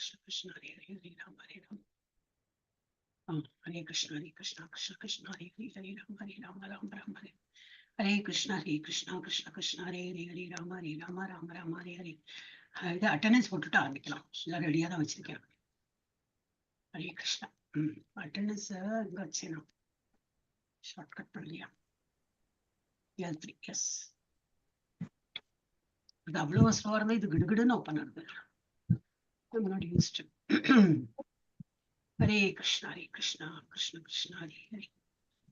Krishna Krishna Hare Hare Hare Ram Hare Ram. Hare Krishna Krishna Krishna Hare Hare Hare Ram Hare Ram Ram Ram Hare. Hare Krishna Krishna Krishna Hare Hare Hare Ram Hare Ram Ram Ram Hare Hare. இது attendance போட்டுட்டு ஆரம்பிக்கலாம். எல்லாம் ரெடியா தான் வச்சிருக்கேன். Hare Krishna. Attendance இங்க வச்சேனா shortcut பண்ணலையா? L3 S. இது அவ்வளவு ஸ்லோவா இருந்தா இது கிடுகிடுன்னு ஓப்பன் ஆகுது. I'm not used to. Hare Krishna Krishna Krishna Hare Hare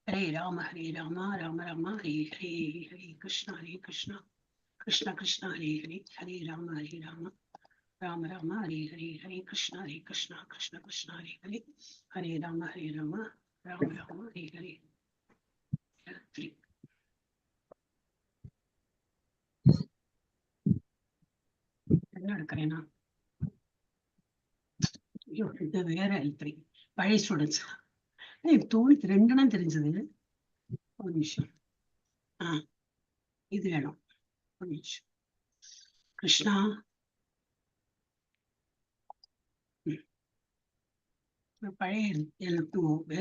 Hare Rama Rama Rama Hare Hare Hare Krishna Krishna Krishna Hare Hare Hare Rama Rama Rama Hare Hare Hare Krishna Krishna Krishna Hare Hare Hare Rama Rama Hare Hare. என்ன எடுக்கிறேன்னா இது வேற L3 பழைய students. தோணிக்கு 2 தெரிஞ்சது. ஒரு நிமிஷம். இது வேணும். ஒரு நிமிஷம். கிருஷ்ணா பழைய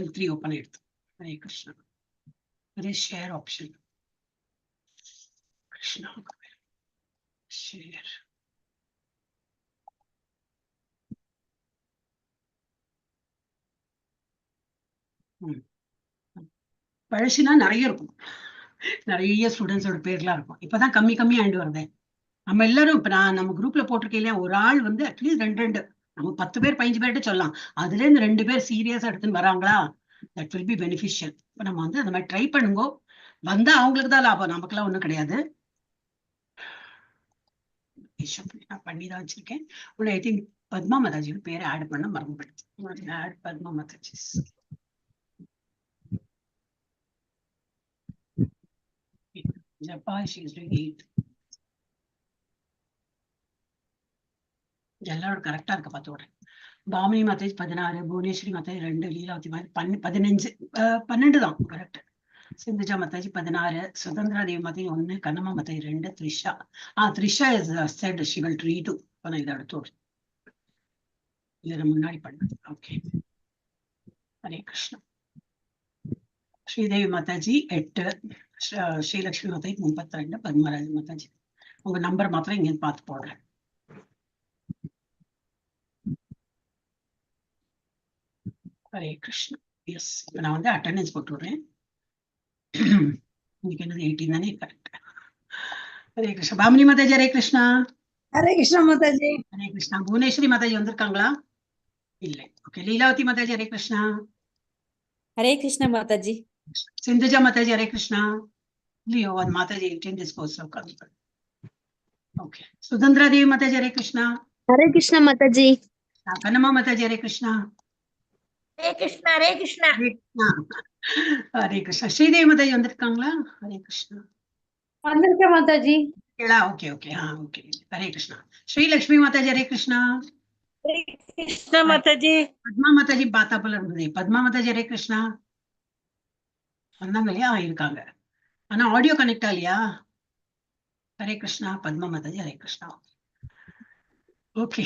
L3 ஓப்பன் எடுத்து. Hare Krishna. Hare share option. Krishna share. பழசுனா நிறைய இருக்கும். நிறைய ஸ்டூடெண்ட்ஸோட பேர்லாம் இருக்கும். இப்பதான் கம்மி ஆண்டு வருது. நம்ம எல்லாரும் இப்ப நம்ம குரூப்ல போட்டிருக்கேன் இல்லையா, ஒரு ஆள் வந்து அட்லீஸ்ட் 2 நம்ம 10 பேர் 15 பேர்கிட்ட சொல்லலாம். அதுல இருந்து 2 பேர் சீரியஸா எடுத்துன்னு வராங்களா, தட் வில் பி பெனிஃபிஷியல். இப்ப நம்ம வந்து அந்த மாதிரி ட்ரை பண்ணுங்க. வந்தா அவங்களுக்கு தான் லாபம், நமக்குலாம் ஒண்ணும் கிடையாது. பண்ணிதான் வச்சிருக்கேன். ஐ திங்க் பத்மா மாதாஜி பேரை ஆட் பண்ண மறந்துபடுத்து. ஆட் பத்மா மாதாஜி. ஜப்பா she is doing 8. எல்லாரோட கரெக்டா இருக்க பார்த்து விடுறேன். பாமினி மாதாஜி 16, புவனேஸ்வரி மாதாஜி 2, லீலாவதி மாதாஜி 15, 12 தான் correct. Sindhuja Mataji 16, Suthanthira Devi Mataji 1, Kannamma Mataji 2, Trisha. Trisha is set she will redo. நான் இதை அடுத்து இதை முன்னாடி பண்ணது. ஓகே. ஹரே கிருஷ்ணா. ஸ்ரீதேவி மாதாஜி 8, ஸ்ரீலக்ஷ்மி மாதாஜி 32, பத்மராஜ் மாதாஜி. உங்க நம்பர் மாத்திரம் இங்க பார்த்து போடுறேன். ஹரே கிருஷ்ணா. எஸ், இப்ப நான் வந்து அட்டெண்டன்ஸ் போட்டு விடுறேன். இன்னைக்கு என்னது 18 தானே? கரெக்ட். ஹரே கிருஷ்ணா. பாமினி மாதாஜி ஹரே கிருஷ்ணா. ஹரே கிருஷ்ணா மாதாஜி. ஹரே கிருஷ்ணா. புவனேஸ்வரி மாதாஜி வந்திருக்காங்களா? இல்லை. ஓகே. லீலாவதி மாதாஜி ஹரே கிருஷ்ணா. ஹரே கிருஷ்ணா மாதாஜி. சிந்துஜா மாதாஜி ஹரே கிருஷ்ணா. இல்லையோ அது மாதாஜி டிஸ்போஸ். ஓகே. சுதந்திரா தேவி மாதாஜி ஹரே கிருஷ்ணா. ஹரே கிருஷ்ணா மாதாஜி. கண்ணம்மா மாதாஜி ஹரே கிருஷ்ணா. ஹரே கிருஷ்ணா. ஹரே கிருஷ்ணா. ஹரே கிருஷ்ணா. ஸ்ரீதேவி மாதாஜி வந்திருக்காங்களா? ஹரே கிருஷ்ணா. வந்திருக்கேன் Mataji. Okay okay. Okay. Hare Krishna. Srilakshmi Mataji Hare Krishna. Hare Krishna Mataji. Padma Mataji பார்த்தா போல இருந்தது. பத்மா மாதாஜி ஹரே கிருஷ்ணா. வந்தாங்க இல்லையா? இருக்காங்க. ஆனா ஆடியோ கனெக்ட் ஆகலையா? ஹரே கிருஷ்ணா. பத்மா மாதாஜி ஹரே கிருஷ்ணா. ஓகே.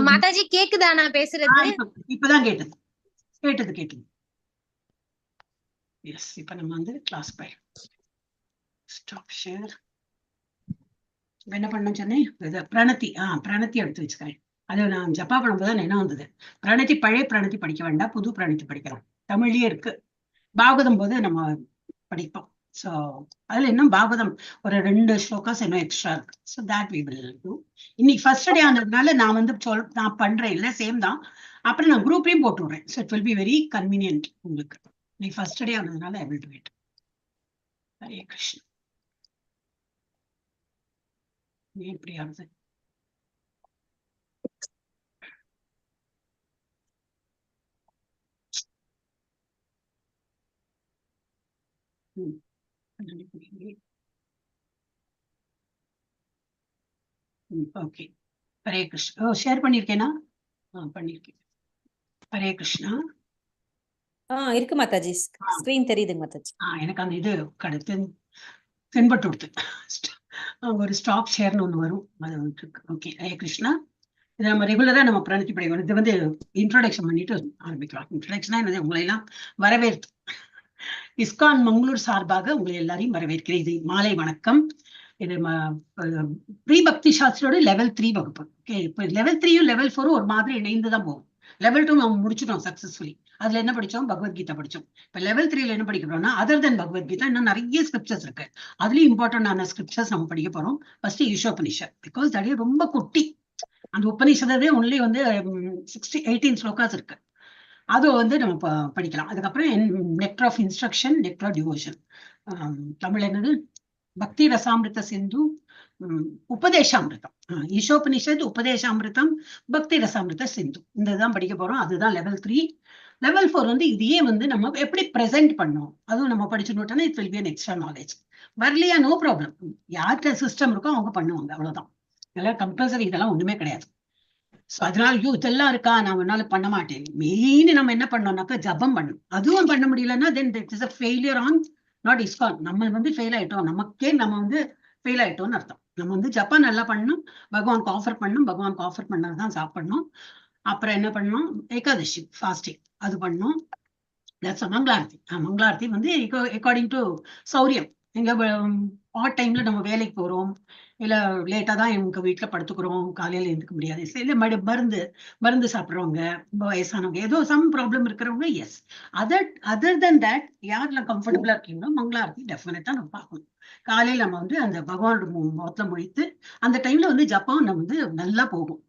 மாதாஜி கேக்குதா நான் பேசுறது? இப்பதான் கேட்டது. எஸ், இப்ப நம்ம வந்து கிளாஸ் போய் ஸ்டாப் ஷேர். என்ன பண்ண சொன்னேன்? பிரணத்தி எடுத்து வச்சுக்கிறேன். அது நான் ஜப்பா பண்ணும்போது என்ன வந்தது, பழைய பிரணத்தி படிக்க வேண்டாம், புது பிரணத்தி படிக்கலாம். தமிழ்லயே இருக்கு. பாகவதம் போது நம்ம படிப்போம். ஸோ அதுல இன்னும் பாகவதம் ஒரு 2 ஸ்லோகாஸ் இன்னும் எக்ஸ்ட்ரா இருக்கு. So that we will do. இன்னைக்கு ஃபர்ஸ்ட் டே ஆனதுனால நான் வந்து நான் பண்றேன் இல்லை, சேம் தான். அப்புறம் நான் குரூப்லயும் போட்டு விடுறேன். So it will be very convenient உங்களுக்கு. இன்னைக்கு ஃபர்ஸ்ட் டே ஆனதுனால I will do it. Hare Krishna. எப்படி ஆகுது? ஓகே. ஹரே கிருஷ்ணா. ஷேர் பண்ணிருக்கேனா? பண்ணிருக்கேன். ஹரே கிருஷ்ணா. இருக்கு மாதாஜி. ஸ்கிரீன் தெரியுது மாதாஜி. எனக்கு அந்த இது தென்பட்டு கொடுத்து ஒரு ஸ்டாப் ஷேர்னு ஒண்ணு வரும். அது ஓகே. ஹரே கிருஷ்ணா. இதை நம்ம ரெகுலரா நம்ம பிரணத்தி படிக்கணும். இது வந்து இன்ட்ரோடக்ஷன் பண்ணிட்டு ஆரம்பிக்கலாம். இன்ட்ரோடக்ஷனா என்னது, உங்களை எல்லாம் வரவேற்று இஸ்கான் மங்களூர் சார்பாக உங்களை எல்லாரையும் வரவேற்கிறேன். இது மாலை வணக்கம். இது ப்ரீ பக்தி சாஸ்திரோட லெவல் 3 வகுப்பு. ஓகே, இப்போ லெவல் 3யும் லெவல் 4ம் ஒரு மாதிரி இணைந்துதான் போகும். லெவல் 2 நம்ம முடிச்சிட்டோம் சக்சஸ்ஃபுல்லி. அதுல என்ன படிச்சோம்? பகவத்கீதா படிச்சோம். இப்ப லெவல் 3ல என்ன படிக்கிறோம்னா, அதர் தென் பகவத்கீதா இன்னும் நிறைய ஸ்கிரிப்சர்ஸ் இருக்கு. அதுலயும் இம்பார்ட்டன்டான ஸ்கிரிப்சர்ஸ் நம்ம படிக்க போறோம். ஃபர்ஸ்ட் ஈஷோபனிஷத், பிகாஸ் அது ரொம்ப குட்டி. அந்த உபநிஷதே ஒன்லி வந்து 18 ஸ்லோகாஸ் இருக்கு. அது வந்து நம்ம படிக்கலாம். அதுக்கப்புறம் nectar of instruction, nectar of devotion, Tamil என்னது, பக்தி ரசாமிருத சிந்து, உபதேசாமிருதம். ஈஷோபனிஷத், உபதேசாமிருதம், பக்தி ரசாமிருத சிந்து, இதுதான் படிக்க போறோம். அதுதான் லெவல் 3. லெவல் 4 வந்து இதையே வந்து நம்ம எப்படி பிரசென்ட் பண்ணோம் அதுவும் நம்ம படிச்சுட்டோம்னா it will be an extra knowledge. வரலையா, நோ ப்ராப்ளம். யார்கிட்ட சிஸ்டம் இருக்கோ அவங்க பண்ணுவாங்க, அவ்வளவுதான். இதெல்லாம் கம்பல்சரி, இதெல்லாம் ஒண்ணுமே கிடையாது. ஸோ அதனால இதெல்லாம் இருக்கா, நான் என்னால பண்ண மாட்டேன். மெயின் நம்ம என்ன பண்ணோம்னாக்கா ஜபம் பண்ணணும். அதுவும் பண்ண முடியலன்னா then it is a failure on not ISKCON. நம்ம வந்து ஃபெயில் ஆயிட்டோம், நமக்கே நம்ம வந்து ஃபெயில் ஆயிட்டோம்னு அர்த்தம். நம்ம வந்து ஜப்பம் நல்லா பண்ணணும், பகவானுக்கு ஆஃபர் பண்ணணும், பகவானுக்கு ஆஃபர் பண்ணதான் சாப்பிடணும். அப்புறம் என்ன பண்ணணும், ஏகாதசி ஃபாஸ்டிங் அது பண்ணணும். மங்களாரத்தி. மங்களாரத்தி வந்து அக்கார்டிங் டு சௌரியம். எங்க ஆட் டைம்ல நம்ம வேலைக்கு போறோம், இல்ல லேட்டா தான் எங்க வீட்டுல படுத்துக்கிறோம், காலையில எழுந்துக்க முடியாது, இல்ல மருந்து சாப்பிடுறவங்க, வயசானவங்க, ஏதோ சம் ப்ராப்ளம் இருக்கிறவங்க, எஸ். அதர் தென் தட் யாரெல்லாம் கம்ஃபர்டபுளா இருக்கீங்களோ மங்களாரத்தி டெஃபினட்டா நம்ம பார்க்கணும். காலையில நம்ம வந்து அந்த பகவானோட முகத்துல முடித்து அந்த டைம்ல வந்து ஜப்பம் நம்ம வந்து நல்லா போகும்.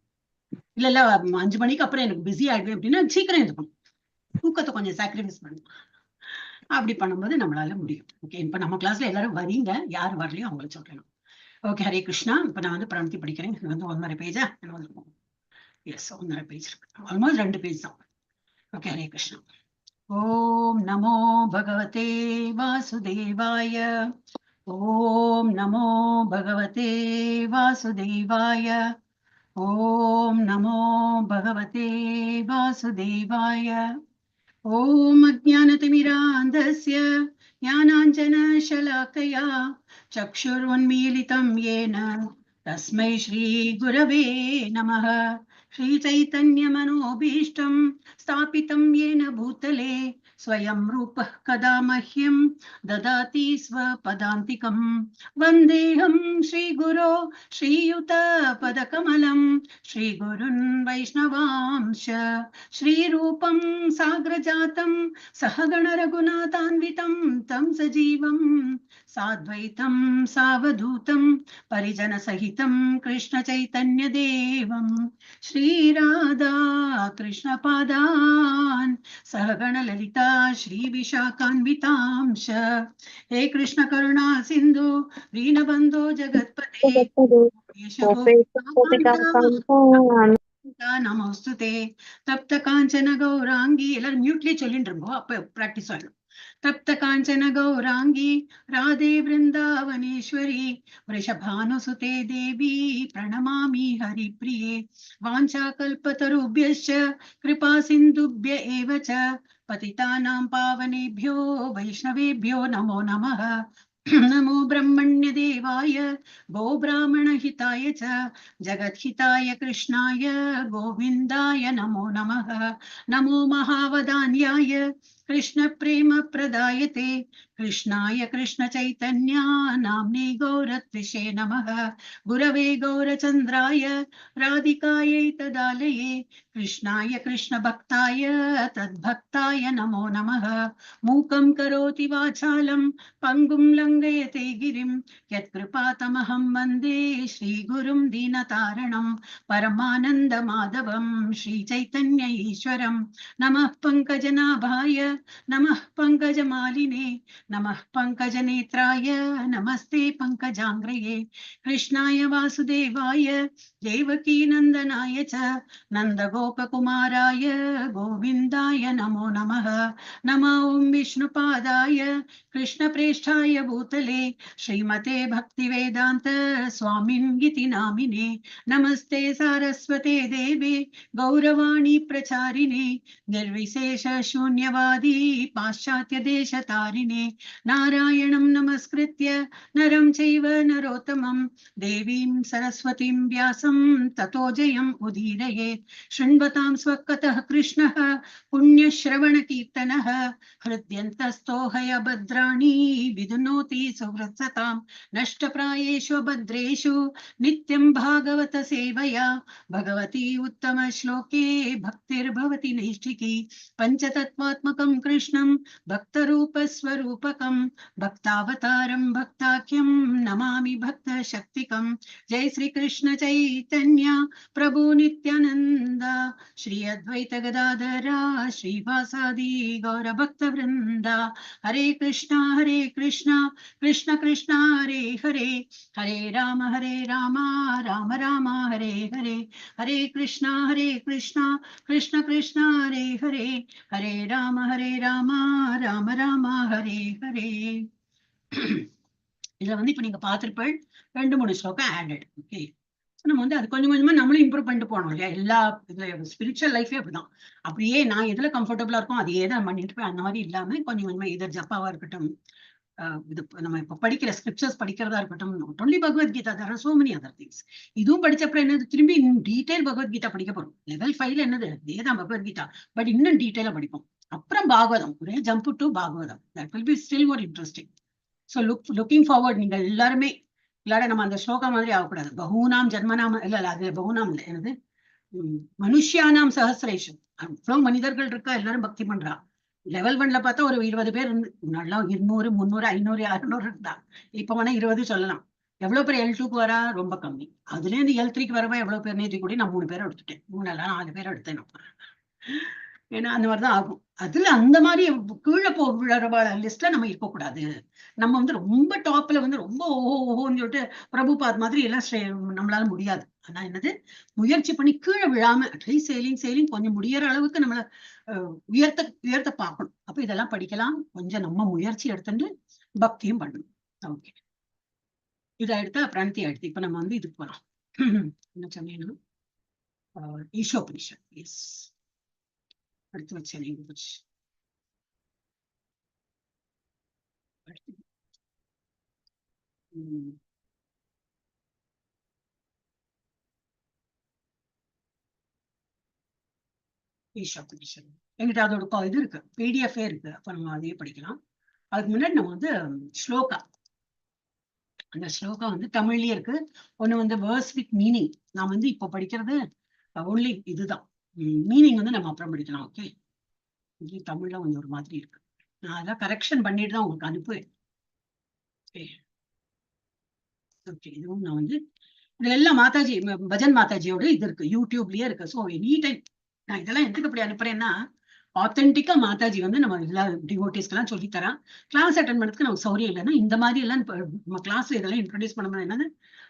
இல்ல 5 மணிக்கு அப்புறம் எனக்கு பிஸி ஆயிடுவேன் அப்படின்னா சீக்கிரம் எழுந்துக்கணும், தூக்கத்தை கொஞ்சம் சாக்ரிஃபைஸ் பண்ணணும். அப்படி பண்ணும்போது நம்மளால முடியும். ஓகே, இப்ப நம்ம கிளாஸ்ல எல்லாரும் வரீங்க, யார் வரலையோ அவங்களை சொல்லணும். ஓகே, ஹரே கிருஷ்ணா. இப்ப நான் வந்து பிரணத்தி படிக்கிறேன். இது வந்து 1.5 பேஜா? எஸ், 1.5 பேஜ் இருக்கு, ஆல்மோஸ்ட் 2 பேஜ் தான். ஓகே, ஹரே கிருஷ்ணா. ஓம் நமோ பகவதே வாசுதேவாய. ஓம் நமோ பகவதே வாசுதேவாய. ஓம் நமோ பகவதே வாசுதேவாய. ஓம் அஜ்ஞானதிமிராந்தஸ்ய ஞானாஞ்சனशलाकया चक्षुरुन्मीलितं येन तस्मै श्रीगुरवे नमः. श्रीचैतन्यमनोभीष्टं स्थापितं येन भूतले स्वयं रूपः कदा मह्यं ददाति स्वपदान्तिकं. वन्देऽहं श्रीगुरो श्रीयुतपदकमलं श्रीगुरुन् वैष्णवांश श्रीरूपं साग्रजातं सहगण रघुनाथान्वितं तं सजीवं साद्वैतं सावधूतं परिजनसहितं कृष्ण चैतन्य देवं श्रीराधा कृष्णपादान् सहगण ललिता श्रीविशाखान्वितांश. हे कृष्ण करुणा सिन्धु दीनबन्धो जगत्पते நமஸ்துதே. தப்த காஞ்சன கௌராங்கி, எல்லாரும் மியூட்லயே சொல்லிட்டு இருக்கோம், அப்ப பிராக்டிஸ் ஆயிடும். தப்த காஞ்சன கௌராங்கி ராதே விருந்தாவனேஸ்வரி वृषभानुसुते देवी प्रणमामि हरिप्रिये. वाञ्छा कल्पतरुभ्यश्च कृपा सिन्धुभ्य एव च पतितानां पावनेभ्यो वैष्णवेभ्यो नमो नमः. नमो ब्रह्मण्य देवाय गो ब्राह्मण हिताय च जगद्हिताय कृष्णाय गोविन्दाय नमो नमः. नमो महावदान्याय कृष्ण प्रेम प्रदायते कृष्णाय कृष्ण चैतन्या नाम्ने गौरत्विषे नमः. गुरवे गौरचन्द्राय राधिकायै तदालये कृष्णाय कृष्ण भक्ताय तद्भक्ताय नमो नमः. मूकं करोति वाचालं पंगुं लंघयते गिरिं यत्कृपातमहं वन्दे श्रीगुरुं दीनतारणं परमानन्द माधवं श्रीचैतन्य ईश्वरं. नमः पंकजनाभाय नमः पंकजमालिने नमः पंकजनेत्राय नमस्ते पंकजांग्रये. कृष्णाय वासुदेवाय देवकी नंदनाय च नन्दगोपकुमाराय गोविन्दाय नमो नमः. नमो ओं विष्णुपादाय कृष्णप्रेष्ठाय भूतले श्रीमते भक्तिवेदान्त स्वामिन्गिति नामिने. नमस्ते सारस्वते देवे गौरवाणी प्रचारिणे निर्विशेष शून्यवादी वैष्णवी पाश्चात्यदेशतारिणे नारायणं नमस्कृत्य नरं चैव नरोत्तमं देवीं सरस्वतीं व्यासं ततो जयम् उदीरयेत् शृण्वतां स्वकतः कृष्णः पुण्यश्रवणकीर्तनः हृद्यन्तस्थो हयभद्राणि विदुनोति सुहृत्सतां नष्टप्रायेषु भद्रेषु नित्यं भागवत सेवया भगवती उत्तम श्लोके भक्तिर्भवति नैष्ठिकी पंचतत्त्वात्मकं कृष्णं भक्तरूपस्वरूपकं भक्तावतारं भक्ताख्यं नमामि भक्तशक्तिकं जय श्री कृष्ण चैतन्य प्रभु नित्यानंद श्री अद्वैत गदाधरा श्रीवासादि गौर भक्त वृंदा हरे कृष्णा कृष्ण कृष्ण हरे हरे हरे राम राम राम हरे हरे हरे कृष्णा कृष्ण कृष्ण हरे हरे हरे राम राम राम हरे हरे இதுல வந்து இப்ப நீங்க பார்த்திருப்பேன் 2-3 ஸ்லோகம் ஆடட். ஓகே, நம்ம வந்து அது கொஞ்சம் கொஞ்சமா நம்மளும் இம்ப்ரூவ் பண்ணிட்டு போனோம் இல்லையா? எல்லா இதுல ஸ்பிரிச்சுவல் லைஃபே அப்படிதான். அப்படியே நான் எதுல கம்ஃபர்டபுளா இருக்கும் அதையே தான் பண்ணிட்டு போய் அந்த மாதிரி இல்லாம கொஞ்சம் கொஞ்சமா இதர் ஜப்பாவா இருக்கட்டும், இது நம்ம இப்ப படிக்கிற ஸ்கிரிப்சர்ஸ் படிக்கிறதா இருக்கட்டும், not only Bhagavad Gita, there are so many other things. இதுவும் படிச்சப்பறம் என்னது, திரும்பி டீடைல் பகவத்கீதா படிக்க போறோம். லெவல் 5ல என்னது இதேதான் பகவத்கீதா, பட் இன்னும் டீடைலா படிப்போம். அப்புறம் பாகவதம், ஒரே jump to Bhagavatam. That will be still more interesting. So looking forward. நீங்க எல்லாருமே எல்லாரும் நம்ம அந்த ஸ்லோகா மாதிரி ஆகக்கூடாது. பகூனாம் ஜன்மநாம இல்ல அதுல பகூனாம் இல்லை, என்னது மனுஷியானாம் சஹசிரேஷம். அவ்வளவு மனிதர்கள் இருக்கா, எல்லாரும் பக்தி பண்றா. லெவல் 1ல பார்த்தா ஒரு 20 பேர் நல்லா 200 300 500 600 இருந்தா. இப்ப வேணா 20 சொல்லலாம். எவ்வளவு பேர் L2க்கு வரா, ரொம்ப கம்மி. அதுல இருந்து L3க்கு வரவா எவ்வளவு பேர், நேற்று கூட நான் 3 பேரை எடுத்துட்டேன். 4 பேரை எடுத்தேன். ஏன்னா அந்த மாதிரிதான் ஆகும். அதுல அந்த மாதிரி கீழே போகிற லிஸ்ட்ல நம்ம இருக்கக்கூடாது. நம்ம வந்து ரொம்ப டாப்ல வந்து ரொம்ப ஓஹோன்னு சொல்லிட்டு பிரபுபாத் மாதிரி எல்லாம் நம்மளால முடியாது. ஆனா என்னது, முயற்சி பண்ணி கீழே விழாம அட்லீஸ்ட் சேலிங் கொஞ்சம் முடியற அளவுக்கு நம்மள உயர்த்த பார்க்கணும். அப்ப இதெல்லாம் படிக்கலாம். கொஞ்சம் நம்ம முயற்சி எடுத்துட்டு பக்தியும் பண்ணணும். ஓகே, இதை எடுத்து பிராந்தி எடுத்து இப்ப நம்ம வந்து இதுக்கு போறோம். என்ன சொன்னீங்கன்னா ஈஷோபனிஷத். எஸ், அடுத்து வச்சேன் போச்சு. ஈஷோபனிஷத் எங்கிட்ட அதோட இது இருக்கு, பிடிஎஃப் இருக்கு. அப்ப நம்ம அதையே படிக்கலாம். அதுக்கு முன்னாடி நம்ம வந்து ஸ்லோகா, அந்த ஸ்லோகா வந்து தமிழ்லயே இருக்கு. ஒண்ணு வந்து வேர்ஸ் வித் மீனிங். நான் வந்து இப்போ படிக்கிறது ஒன்லி இதுதான். மீனிங் வந்து நம்ம அப்புறம் படிக்கலாம். ஓகே, தமிழ்ல கொஞ்சம் ஒரு மாதிரி இருக்கு. நான் அதெல்லாம் கரெக்ஷன் பண்ணிட்டு தான் உங்களுக்கு அனுப்புவேன். ஓகே, இதுவும் நான் வந்து இதெல்லாம் மாதாஜி பஜன் மாதாஜியோட இது இருக்கு, யூடியூப்லயே இருக்கு. ஸோ எனி டைம் நான் இதெல்லாம் எதுக்கு அப்படி அனுப்புறேன்னா, ஆத்தென்டிக்கா மாதாஜி வந்து நம்ம எல்லா டிவோட்டிஸ்க்கெல்லாம் சொல்லி தரான். கிளாஸ் அட்டன் பண்ணதுக்கு நமக்கு சௌரியம் இல்லைன்னா இந்த மாதிரி எல்லாம் நம்ம கிளாஸ்ல இதெல்லாம் இன்ட்ரோடியூஸ் பண்ண முடியாது. என்னது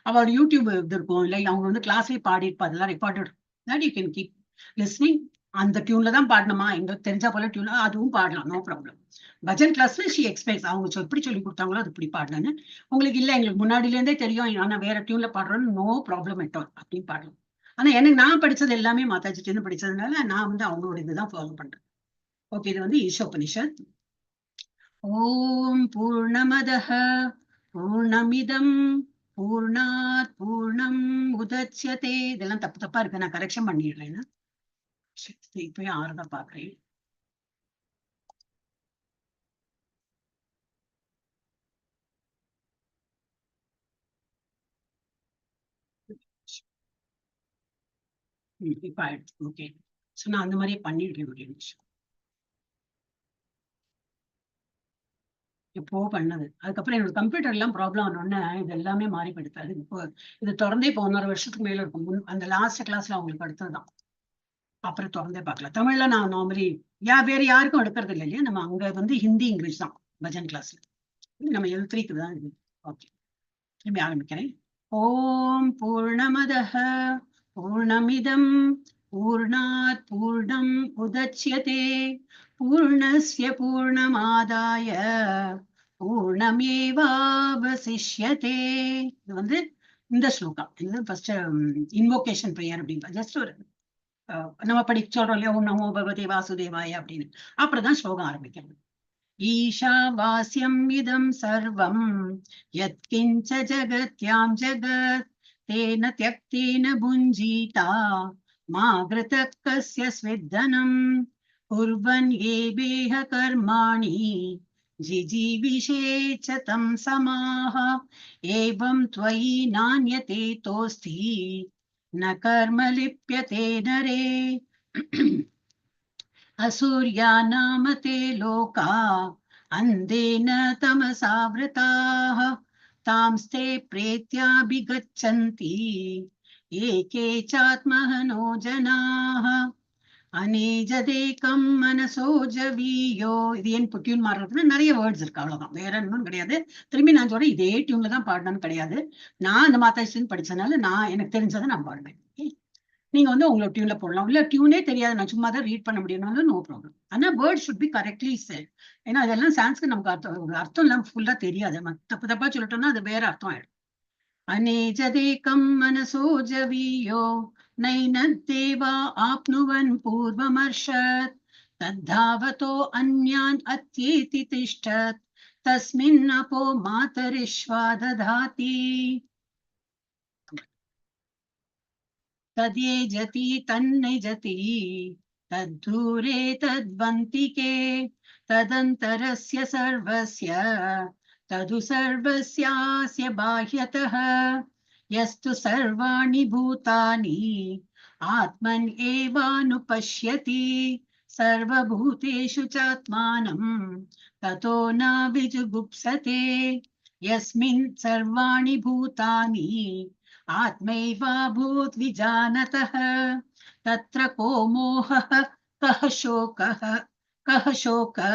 அவரோட யூடியூப் இது இருக்கும், இல்லை அவங்க வந்து கிளாஸ்லயே பாடிருப்பா, அதெல்லாம் recorded. That you can keep listening. அந்த டியூன்ல தான் பாடணுமா, எங்களுக்கு தெரிஞ்சா போல டியூன்ல அதுவும் பாடலாம், நோ ப்ராப்ளம். பஜன் கிளாஸ்ல ஷி எக்ஸ்பெக்ட்ஸ் அவங்க எப்படி சொல்லி கொடுத்தாங்களோ அது இப்படி பாடலான்னு. உங்களுக்கு இல்லை எங்களுக்கு முன்னாடில இருந்தே தெரியும், ஆனா வேற டியூன்ல பாடுறோன்னு, நோ ப்ராப்ளம் எட் ஆல், அப்படின்னு பாடலாம். ஆனா எனக்கு நான் படிச்சது எல்லாமே மாதாஜிட்டு படிச்சதுனால நான் வந்து அவங்களோட இதுதான் ஃபாலோ பண்றேன். ஓகே, இது வந்து ஈஷோபனிஷத். ஓம் பூர்ணமதః பூர்ணமிதம் பூர்ணாத் பூர்ணம் உதச்யதே. இதெல்லாம் தப்பா இருக்கு, நான் கரெக்ஷன் பண்ணிடுறேன். இப்பயும் 6 தான் பாக்குறேன். இப்ப ஆயிடுச்சு. ஓகே, சோ நான் அந்த மாதிரியே பண்ணிடுறேன். ஒரு நிமிஷம், எப்போ பண்ணது. அதுக்கப்புறம் என்னோட கம்ப்யூட்டர் எல்லாம் ப்ராப்ளம் ஆனோடனே இது எல்லாமே மாறி போயிடுது. அது இப்போ இது திறந்தே இப்போ 1.5 வருஷத்துக்கு மேல இருக்கும். அந்த லாஸ்ட் கிளாஸ்ல அவங்களுக்கு அடுத்ததுதான். அப்புறம் திறந்தே பார்க்கல. தமிழ்ல நான் நார்மலி வேற யாருக்கும் எடுக்கிறது இல்லை இல்லையா. நம்ம அங்க வந்து ஹிந்தி இங்கிலீஷ் தான் பஜன் கிளாஸ்ல. நம்ம L3க்கு தான் இது. ஓகே, திரும்பி ஆரம்பிக்கிறேன். ஓம் பூர்ணமதః பூர்ணமிதம் பூர்ணாத் பூர்ணம் உதச்யதே பூர்ணஸ்ய பூர்ணமாதாய பூர்ணமேவாவசிஷ்யதே. இது வந்து இந்த ஸ்லோகா. இது ஃபர்ஸ்ட் இன்வோகேஷன் ப்ரேயர் அப்படிங்கிற ஜஸ்ட் ஒரு நம்ம சொல்றோம் இல்லையா, ஓம் நமோ பகவதே வாசுதேவாய அப்படின்னு. அப்புறம்தான் ஸ்லோகம் ஆரம்பிக்கணும். ஈஷாவாஸ்யம் இதம் சர்வம் யத்கிஞ்ச ஜகத்யாம் ஜகத் தேன த்யக்தேன புஞ்சிதா மா கிருதः கஸ்ய ஸ்வித்தனம் குர்வன் ஏவேஹ கர்மாணி ஜிஜீவிஷே ச தம் சமாஹ ஏவம் த்வயி நான்யதே தோஸ்தி ந கர்ம லிப்யதே நரே அசூர்யா நாம தே லோகா அந்தேன தமசாவிருதாः தாம்ஸ்தே பிரேத்யாபிகச்சந்தி ஏகே சாத்மஹனோ ஜனாः அநேஜதேகம் மனசோஜவீயோ. இது ஏன் டியூன் மாறுறதுன்னா நிறைய வேர்ட்ஸ் இருக்கு, அவ்வளவுதான், வேற ஒன்றும் கிடையாது. திரும்பி நான் சொல்றேன், இதே டியூன்ல தான் பாடணும்னு கிடையாது. நான் அந்த மாதாஸ்ரீன்னு படிச்சதுனால நான் எனக்கு தெரிஞ்சதை நான் பாடுவேன். நீங்க உங்களோட டியூன்ல போடலாம், இல்ல டியூனே தெரியாது, நான் சும்மா தான் ரீட் பண்ண முடியும்னாலும் நோ ப்ராப்ளம். ஆனா word should be correctly set. ஏன்னா அதெல்லாம் சான்ஸ்க்கு நமக்கு அர்த்தம் எல்லாம் ஃபுல்லா தெரியாது. தப்பு தப்பா சொல்லிட்டோம்னா அது வேற அர்த்தம் ஆயிடும். அநேஜதேகம் மனசோஜவீயோ நைனத்தேவா ஆப்னுவன் பூர்வமர்ஷத் தத்தாவதோ அன்யான் அத்யேதி திஷ்டத் தஸ்மின் அப்போ மாதரிஷ்வா ததாதி தத்யேஜதி தன்னிஜதி தத்தூரே தத்வந்திகே ததந்தரஸ்ய சர்வஸ்ய தது சர்வஸ்யாஸ்ய பாஹ்யதः யஸ்து சர்வாணி பூதானி ஆத்மன் ஏவானுபஷ்யதி சர்வபூதேஷு சாத்மானம் ததோ ந விஜுகுப்சதே யஸ்மின் சர்வாணி பூதானி ஆத்மைவாபூத் விஜானதः தத்ர கோ மோஹः கஹ சோகः கஹ சோகः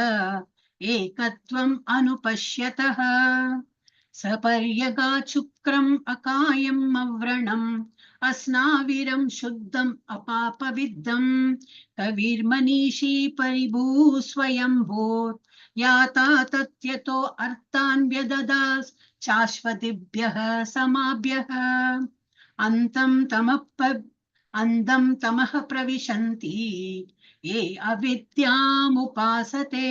ஏகத்வம் அனுபஷ்யதः சபர்யகாச்சுக்ரம் அகாயம் அவ்ரணம் அஸ்னாவிரம் சுத்தம் அபாபவித்தம் கவிர்மனிஷி பரிபூஸ்வயம்போர் யாதா தத்யதோ அர்த்தான் வ்யததாஸ் சாஸ்வதிப்யः சமாப்யः அந்தம் தமஹ பிரவிசந்தி ये अविद्यामुपासते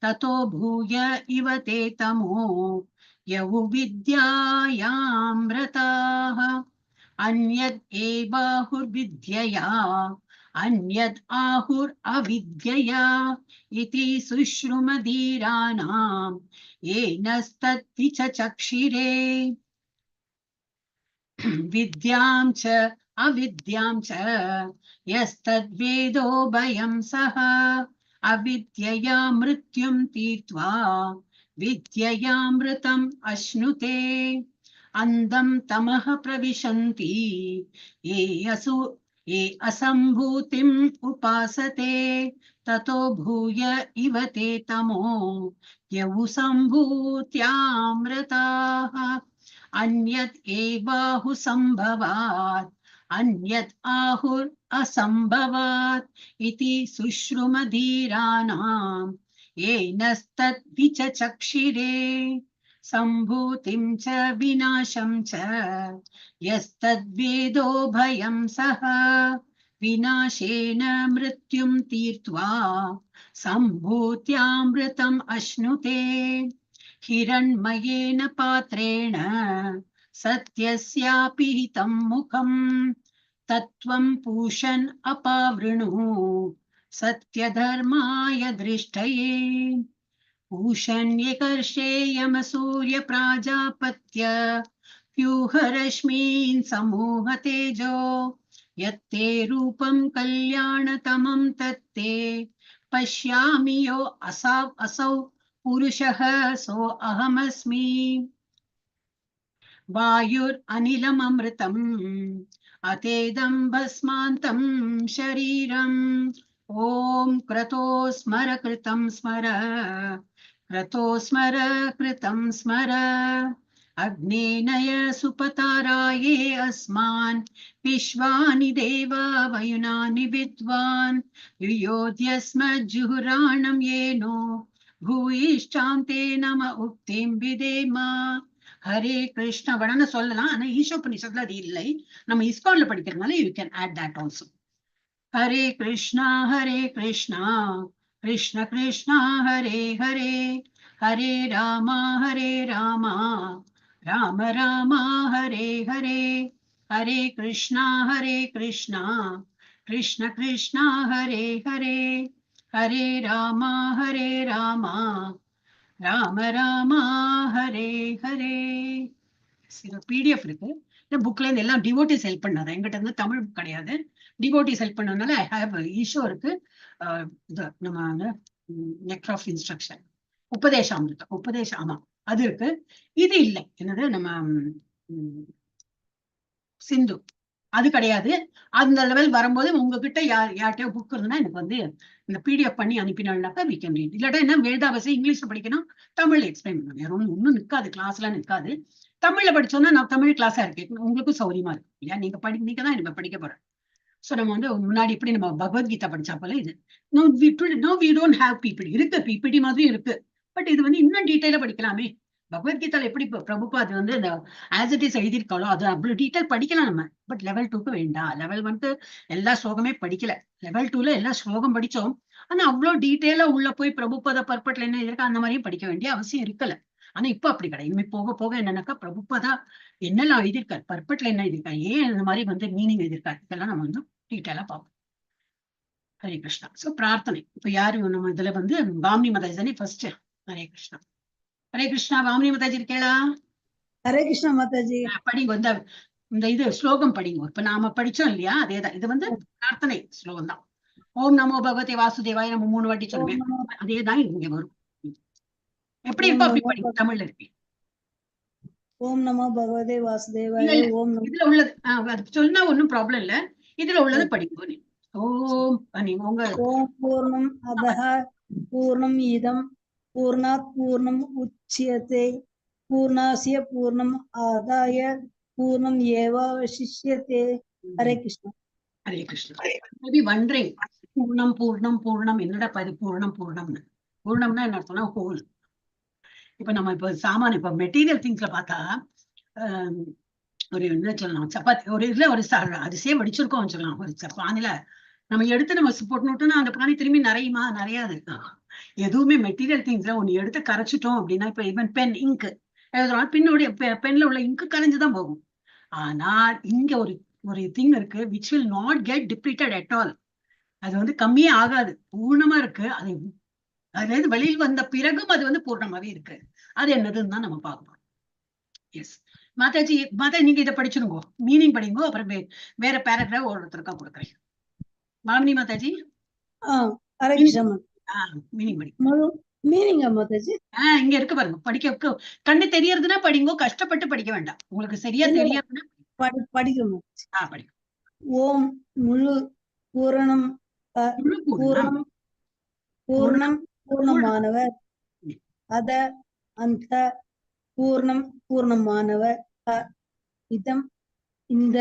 ततो भूय इव ते तमो यौ विद्यायामृताः अन्यद् एवाहुर्विद्यया अन्यद् आहुरविद्यया इति सुश्रुमधीराणां येनस्तद्विचक्षिरे विद्यां च अविद्यां च यस्तद्वेदो भयं सः अविद्यया मृत्युं तीर्त्वा विद्ययामृतम् अश्नुते अंधं तमः प्रविशन्ति ये असम्भूतिम् उपासते ततो भूय इव ते तमो यौ सम्भूत्यामृताः अन्यत् एवाहु सम्भवात् अन्यत् आहुर् असम्भवात् इति सुश्रुमधीराणां येनस्तद्विचक्षिरे सम्भूतिं च विनाशं च यस्तद्वेदो भयं सः विनाशेन मृत्युं तीर्त्वा सम्भूत्यामृतम् अश्नुते हिरण्मयेन पात्रेण सत्यस्यापि हितं मुखम् तत्त्वं पूषन् अपावृणु सत्यधर्माय दृष्टये पूषण्यकर्षे यमसूर्य प्राजापत्य व्यूहरश्मीन् समूह तेजो यत्ते रूपं कल्याणतमं तत्ते पश्यामि यो असौ पुरुषः सो अहमस्मि वायुरनिलममृतम् अतेदं भस्मान्तं शरीरम् ॐ क्रतो स्मर कृतं स्मर क्रतो स्मर कृतं स्मर अग्नेनय सुपताराये अस्मान् विश्वानि देवा वयुनानि विद्वान् युयोध्यस्मज्जुहुराणं येनो भूयिष्ठां ते नम उक्तिं विदेम ஹரே கிருஷ்ண வடன்னு சொல்லலாம். ஆனா ஈஷோபனிஷத்துல அது இல்லை, நம்ம இஸ்கான்ல படிக்கிறதுனால you can add that also. Hare Krishna, Krishna Krishna, Hare Hare, Hare Rama, Rama Rama, Hare Hare, Hare Krishna, Krishna Krishna, Hare Hare, Hare Rama, Rama Rama, Hare Hare. PDF இருக்கு. இந்த புக்ல இருந்து எல்லாம் டிவோட்டிஸ் ஹெல்ப் பண்ணாரு. எங்கிட்ட இருந்து Tamil book கிடையாது. Devotees help பண்ணதுனால ஐ ஹேவ் ஈஸ்வருக்கு நம்ம நெக்ட் ஆஃப் இன்ஸ்ட்ரக்ஷன் உபதேசம் ஆமா அது இருக்கு. இது இல்லை என்னது நம்ம சிந்து அது கிடையாது. அந்த லெவல் வரும்போது உங்ககிட்ட யார்கிட்டயோ புக் இருந்ததுன்னா எனக்கு வந்து இந்த பிடிஎஃப் பண்ணி அனுப்பினாக்கா வி கேன் ரீட். இல்லாட்டா என்ன வேதாவசி இங்கிலீஷ்ல படிக்கணும், தமிழ்ல எக்ஸ்பிளைன் பண்ணுவேன். ஒன்னும் நிற்காது, கிளாஸ் எல்லாம் நிற்காது. தமிழ்ல படிச்சோம்னா நான் தமிழ் கிளாஸா இருக்கேன், உங்களுக்கும் சௌரியமா இருக்கும் இல்லையா? நீங்க தான் நம்ம படிக்க போறோம். சோ நம்ம வந்து முன்னாடி இப்படி நம்ம பகவத்கீதா படிச்சா போல இது no we don't have BBT இருக்கு, பிபிடி மாதிரி இருக்கு. பட் இது வந்து இன்னும் டீட்டெயிலா படிக்கலாமே. பகவத்கீதால எப்படி பிரபுபாத் வந்து இந்த ஆஸ் இட் இஸ் எழுதியிருக்காளோ அது அவ்வளவு டீட்டெயில் படிக்கலாம் நம்ம. பட் லெவல் 2க்கு வேண்டாம். லெவல் 1 எல்லா ஸ்லோகமே படிக்கல, லெவல் 2ல எல்லா ஸ்லோகம் படிச்சோம். ஆனா அவ்வளவு டீட்டெயிலா உள்ள போய் பிரபுபாத பர்பட்ல என்ன இருக்கா அந்த மாதிரியும் படிக்க வேண்டிய அவசியம் இருக்கல. ஆனா இப்ப அப்படி கிடையாது. இனிமே போக போக என்னன்னாக்கா பிரபுபாதா என்னெல்லாம் எழுதியிருக்காரு, பர்பட்ல என்ன எழுதியிருக்காரு, ஏன் இந்த மாதிரி வந்து மீனிங் எழுதியிருக்காரு, இதெல்லாம் நம்ம வந்து டீட்டெயிலா பார்ப்போம். ஹரே கிருஷ்ணா. சோ பிரார்த்தனை இப்ப யாரு நம்ம இதுல வந்து பாமினி மாதாஜி தானே ஃபர்ஸ்ட். ஹரே கிருஷ்ணா. ஹரே கிருஷ்ணா. பாமினி மாதாஜி இருக்கேளா? ஹரே கிருஷ்ணா மாதாஜி. படிங்க வந்து இந்த இது ஸ்லோகம் படிங்க. இப்ப நாம படிச்சோம் இல்லையா, அதேதான். இது வந்து பிரார்த்தனை ஸ்லோகம் தான். ஓம் நமோ பகவதே வாசுதேவாய நம்ம 3 வாட்டி சொல்லுவேன். அதேதான் இங்க வரும். எப்படி இருக்கோ அப்படி படிங்க, தமிழ்ல இருக்கு. ஓம் நமோ பகவதே வாசுதேவாய. ஓம் இதுல உள்ளது அது சொன்னா ஒன்னும் ப்ராப்ளம் இல்ல. இதுல உள்ளது படிங்க. ஓம் உங்க ஓம் பூர்ணம் அதஹ பூர்ணம் இதம் பூர்ணாத் பூர்ணம் உச்யதே பூர்ணாஸ்ய பூர்ணம் ஆதாய பூர்ணம் ஏவாவசிஷ்யதே. ஹரே கிருஷ்ணா. ஹரே கிருஷ்ணா. மேபி வண்டரிங் பூர்ணம் பூர்ணம் பூர்ணம் என்னடா பூர்ணம்னு. பூர்ணம்னா என்ன அர்த்தம்னா ஹோல். இப்ப நம்ம இப்ப சாமான் இப்ப மெட்டீரியல் திங்ஸ்ல பார்த்தா ஒரு என்ன சொல்லலாம், சப்பாத்தி ஒரு இதுல ஒரு அரிசியே வடிச்சிருக்கோம் சொல்லலாம். ஒரு பானையில நம்ம எடுத்து நம்ம போட்டோம்னா அந்த பானை திரும்பி நிறையாது. எதுவுமே மெட்டீரியல் திங்ஸ்ல ஒண்ணு எடுத்து கரைச்சிட்டோம் அப்படின்னா, இப்ப ஈவன் பென் இங்க் எழுதுறோம், பின்னுடைய பென்ல உள்ள இங்கு கரைஞ்சுதான் போகும். ஆனா இங்க ஒரு திங் இருக்கு which will not get depleted at all. அது வந்து கம்மியே ஆகாது, பூர்ணமா இருக்கு. அதுல வெளியில் வந்த பிறகும் அது வந்து பூர்ணமாவே இருக்கு. அது என்னதுன்னு தான் நம்ம பார்க்கணும். எஸ் மாதாஜி நீங்க இதை படிச்சிருங்கோ, மீனிங் படிங்கோ, அப்புறம் வேற பேராகிராஃப் ஒருத்தருக்கா கொடுக்குறேன். மாமினி மாதாஜி. ஹரே கிருஷ்ணா. மீனிங் படி. மீனிங்கா மாதாஜி? இங்க இருக்கு பாருங்க, படிக்க கண்ணு தெரியறதுன்னா படிங்கோ, கஷ்டப்பட்டு படிக்க வேண்டாம். உங்களுக்கு சரியா தெரியாதுன்னா படிக்கணும். படிக்கும். ஓம் முழு பூரணம் பூர்ணமானவர், அத அந்த பூர்ணம் பூர்ணமானவர், இதம் இந்த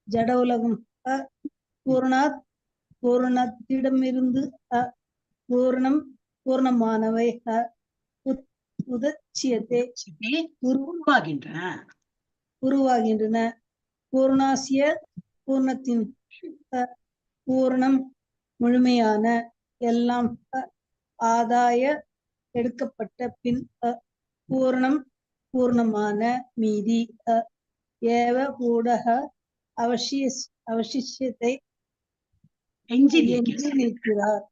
ஜட உலகம், பூரணத்திடமிருந்து பூர்ணம் பூர்ணமானவை, உதச்சியத்தை உருவாகின்றன, பூர்ணாசிய பூர்ணத்தின் பூர்ணம் முழுமையான எல்லாம் ஆதாய எடுக்கப்பட்ட பின் பூர்ணம் பூர்ணமான மீதி ஏவ ஊடக அவசியத்தை நிற்கிறார்.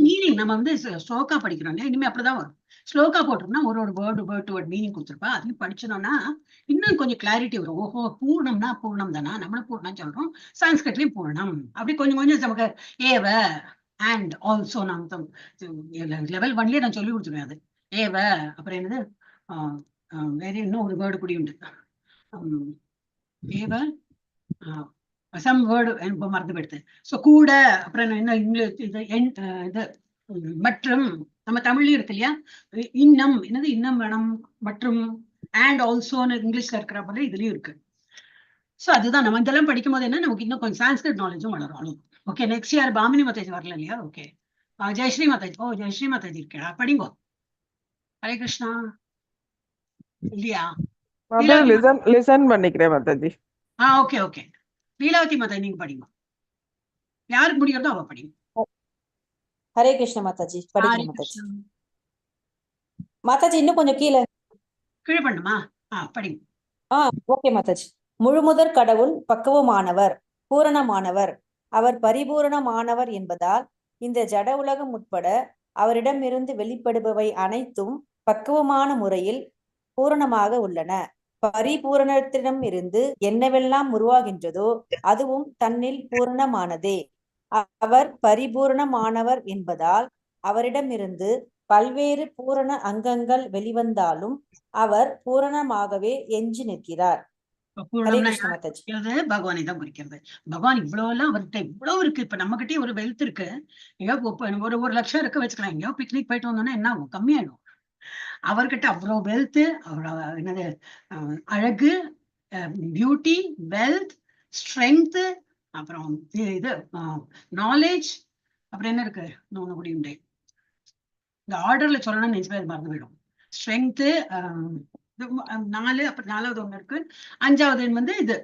மீனிங் நம்ம வந்து ஸ்லோகா படிக்கிறோம், இனிமே அப்படிதான் வரும். ஸ்லோகா போட்டோம்னா ஒரு வேர்டு மீனிங் கொடுத்துருப்பா. அதையும் படிச்சோம்னா இன்னும் கொஞ்சம் கிளாரிட்டி வரும். ஓஹோ, பூர்ணம்னா பூர்ணம் தானா, நம்மளும் பூர்ணம் சொல்றோம், சான்ஸ்கிரிட்லயும் பூர்ணம். அப்படி கொஞ்சம் நமக்கு ஏவ அண்ட் ஆல்சோ நம்ம லெவல் 1லயே நான் சொல்லி கொடுத்துருவேன். அது ஏவ, அப்புறம் என்னது வேற இன்னும் ஒரு வேர்டு கூடி உண்டு, ஏவ சம் வேர்டு எனக்கு மறந்து போயிடுது. ஸோ கூட, அப்புறம் என்ன இங்கிலீஷ் இது மற்றும் நம்ம தமிழ்லயும் இருக்கு இல்லையா, இன்னம் என்னது இன்னம் வேணும், மற்றும் அண்ட் ஆல்சோன்னு இங்கிலீஷ்ல இருக்கிற போல இதுலயும் இருக்கு. ஸோ அதுதான் நம்ம இதெல்லாம் படிக்கும் போது என்ன நமக்கு இன்னும் கொஞ்சம் சான்ஸ்கிரிட் நாலேஜும் வளரும். ஓகே, நெக்ஸ்ட் யார்? பாமினி மாதாஜி வரல இல்லையா? ஓகே, ஜெயஸ்ரீ மாதாஜி. ஜெயஸ்ரீ மாதாஜி இருக்கா? படிங்கோ. ஹரே கிருஷ்ணா. இல்லையா? லிசன் பண்ணிக்கிறேன் மாதாஜி. ஓகே. லீலாவதி மாதாஜி நீங்க படிங்க. யாருக்கு முடிகிறதோ அவ படிங்க. ஹரே கிருஷ்ண மாதாஜி, ஹரே படிக்கிறேன் மாதாஜி. கிருஷ்ணா. மாதாஜி இன்னும் கொஞ்சம் கீழே. கீழே பண்ணுமா? படிங்க. ஓகே மாதாஜி. முழுமுதற் கடவுள் பக்குவமானவர், பூரணமானவர். அவர் பரிபூரணமானவர் என்பதால் இந்த ஜட உலகம் உட்பட அவரிடமிருந்து வெளிப்படுபவை அனைத்தும் பக்குவமான முறையில் பூரணமாக உள்ளன. பரிபூரணத்திடம் இருந்து என்னவெல்லாம் உருவாகின்றதோ அதுவும் தன்னில் பூரணமானதே. அவர் பரிபூரணமானவர் என்பதால் அவரிடமிருந்து பல்வேறு பூரண அங்கங்கள் வெளிவந்தாலும் அவர் பூரணமாகவே எஞ்சி நிற்கிறார். ஹரே கிருஷ்ண மாதாஜி. பகவானை தான் குறிக்கிறது. பகவான் இவ்வளவு எல்லாம் அவர்கிட்ட இவ்வளவு இருக்கு. இப்ப நம்ம கிட்டே ஒரு வெல்த் இருக்கு. எங்கேயோ ஒரு லட்சம் இருக்க வச்சுக்கலாம். எங்கேயோ பிக்னிக் போயிட்டு வந்தோம்னா என்ன ஆகும்? கம்மியாயிடும். அவர்கிட்ட அவ்வளவு வெல்த், என்னது அழகு, பியூட்டி, வெல்த், ஸ்ட்ரென்த், அப்புறம் இது நாலேஜ், அப்புறம் என்ன இருக்கு? ஒண்ணு கூட உண்டு. இந்த ஆர்டர்ல சொல்லணும்னு நினைச்சு மறந்து போயிடும். ஸ்ட்ரென்த் 4, அப்புறம் 4வது ஒண்ணு இருக்கு. 5வது வந்து இது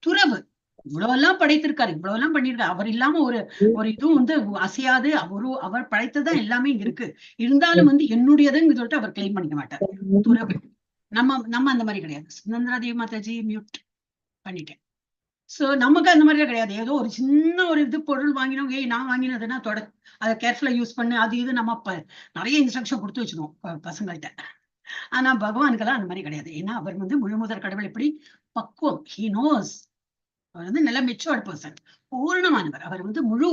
துறவு. இவ்வளவு எல்லாம் படைத்திருக்காரு, இவ்வளவு எல்லாம் பண்ணிருக்காரு. அவர் இல்லாம ஒரு இதுவும் வந்து அசையாது. அவர் படைத்ததான் எல்லாமே இங்க இருக்கு. இருந்தாலும் வந்து என்னுடையதுன்னு சொல்லிட்டு அவர் கிளைம் பண்ணிக்க மாட்டார். துறவு. நம்ம அந்த மாதிரி கிடையாது. சுந்தரா தேவி மாதாஜி மியூட் பண்ணிட்டேன். சோ நமக்கு அந்த மாதிரிலாம் கிடையாது. ஏதோ ஒரு சின்ன ஒரு இது பொருள் வாங்கினோம், நான் வாங்கினதுன்னா அதை கேர்ஃபுல்லா யூஸ் பண்ணு, அது இது நம்ம நிறைய இன்ஸ்ட்ரக்ஷன் கொடுத்து வச்சிருவோம் பசங்கள்கிட்ட. ஆனா பகவானுக்கெல்லாம் அந்த மாதிரி கிடையாது. ஏன்னா அவர் வந்து முழுமுதற் கடவுள். எப்படி பக்குவம், ஹி நோஸ். அவர் வந்து நல்ல மெச்சூர்ட் பர்சன், பூர்ணமானவர். அவர் வந்து முழு,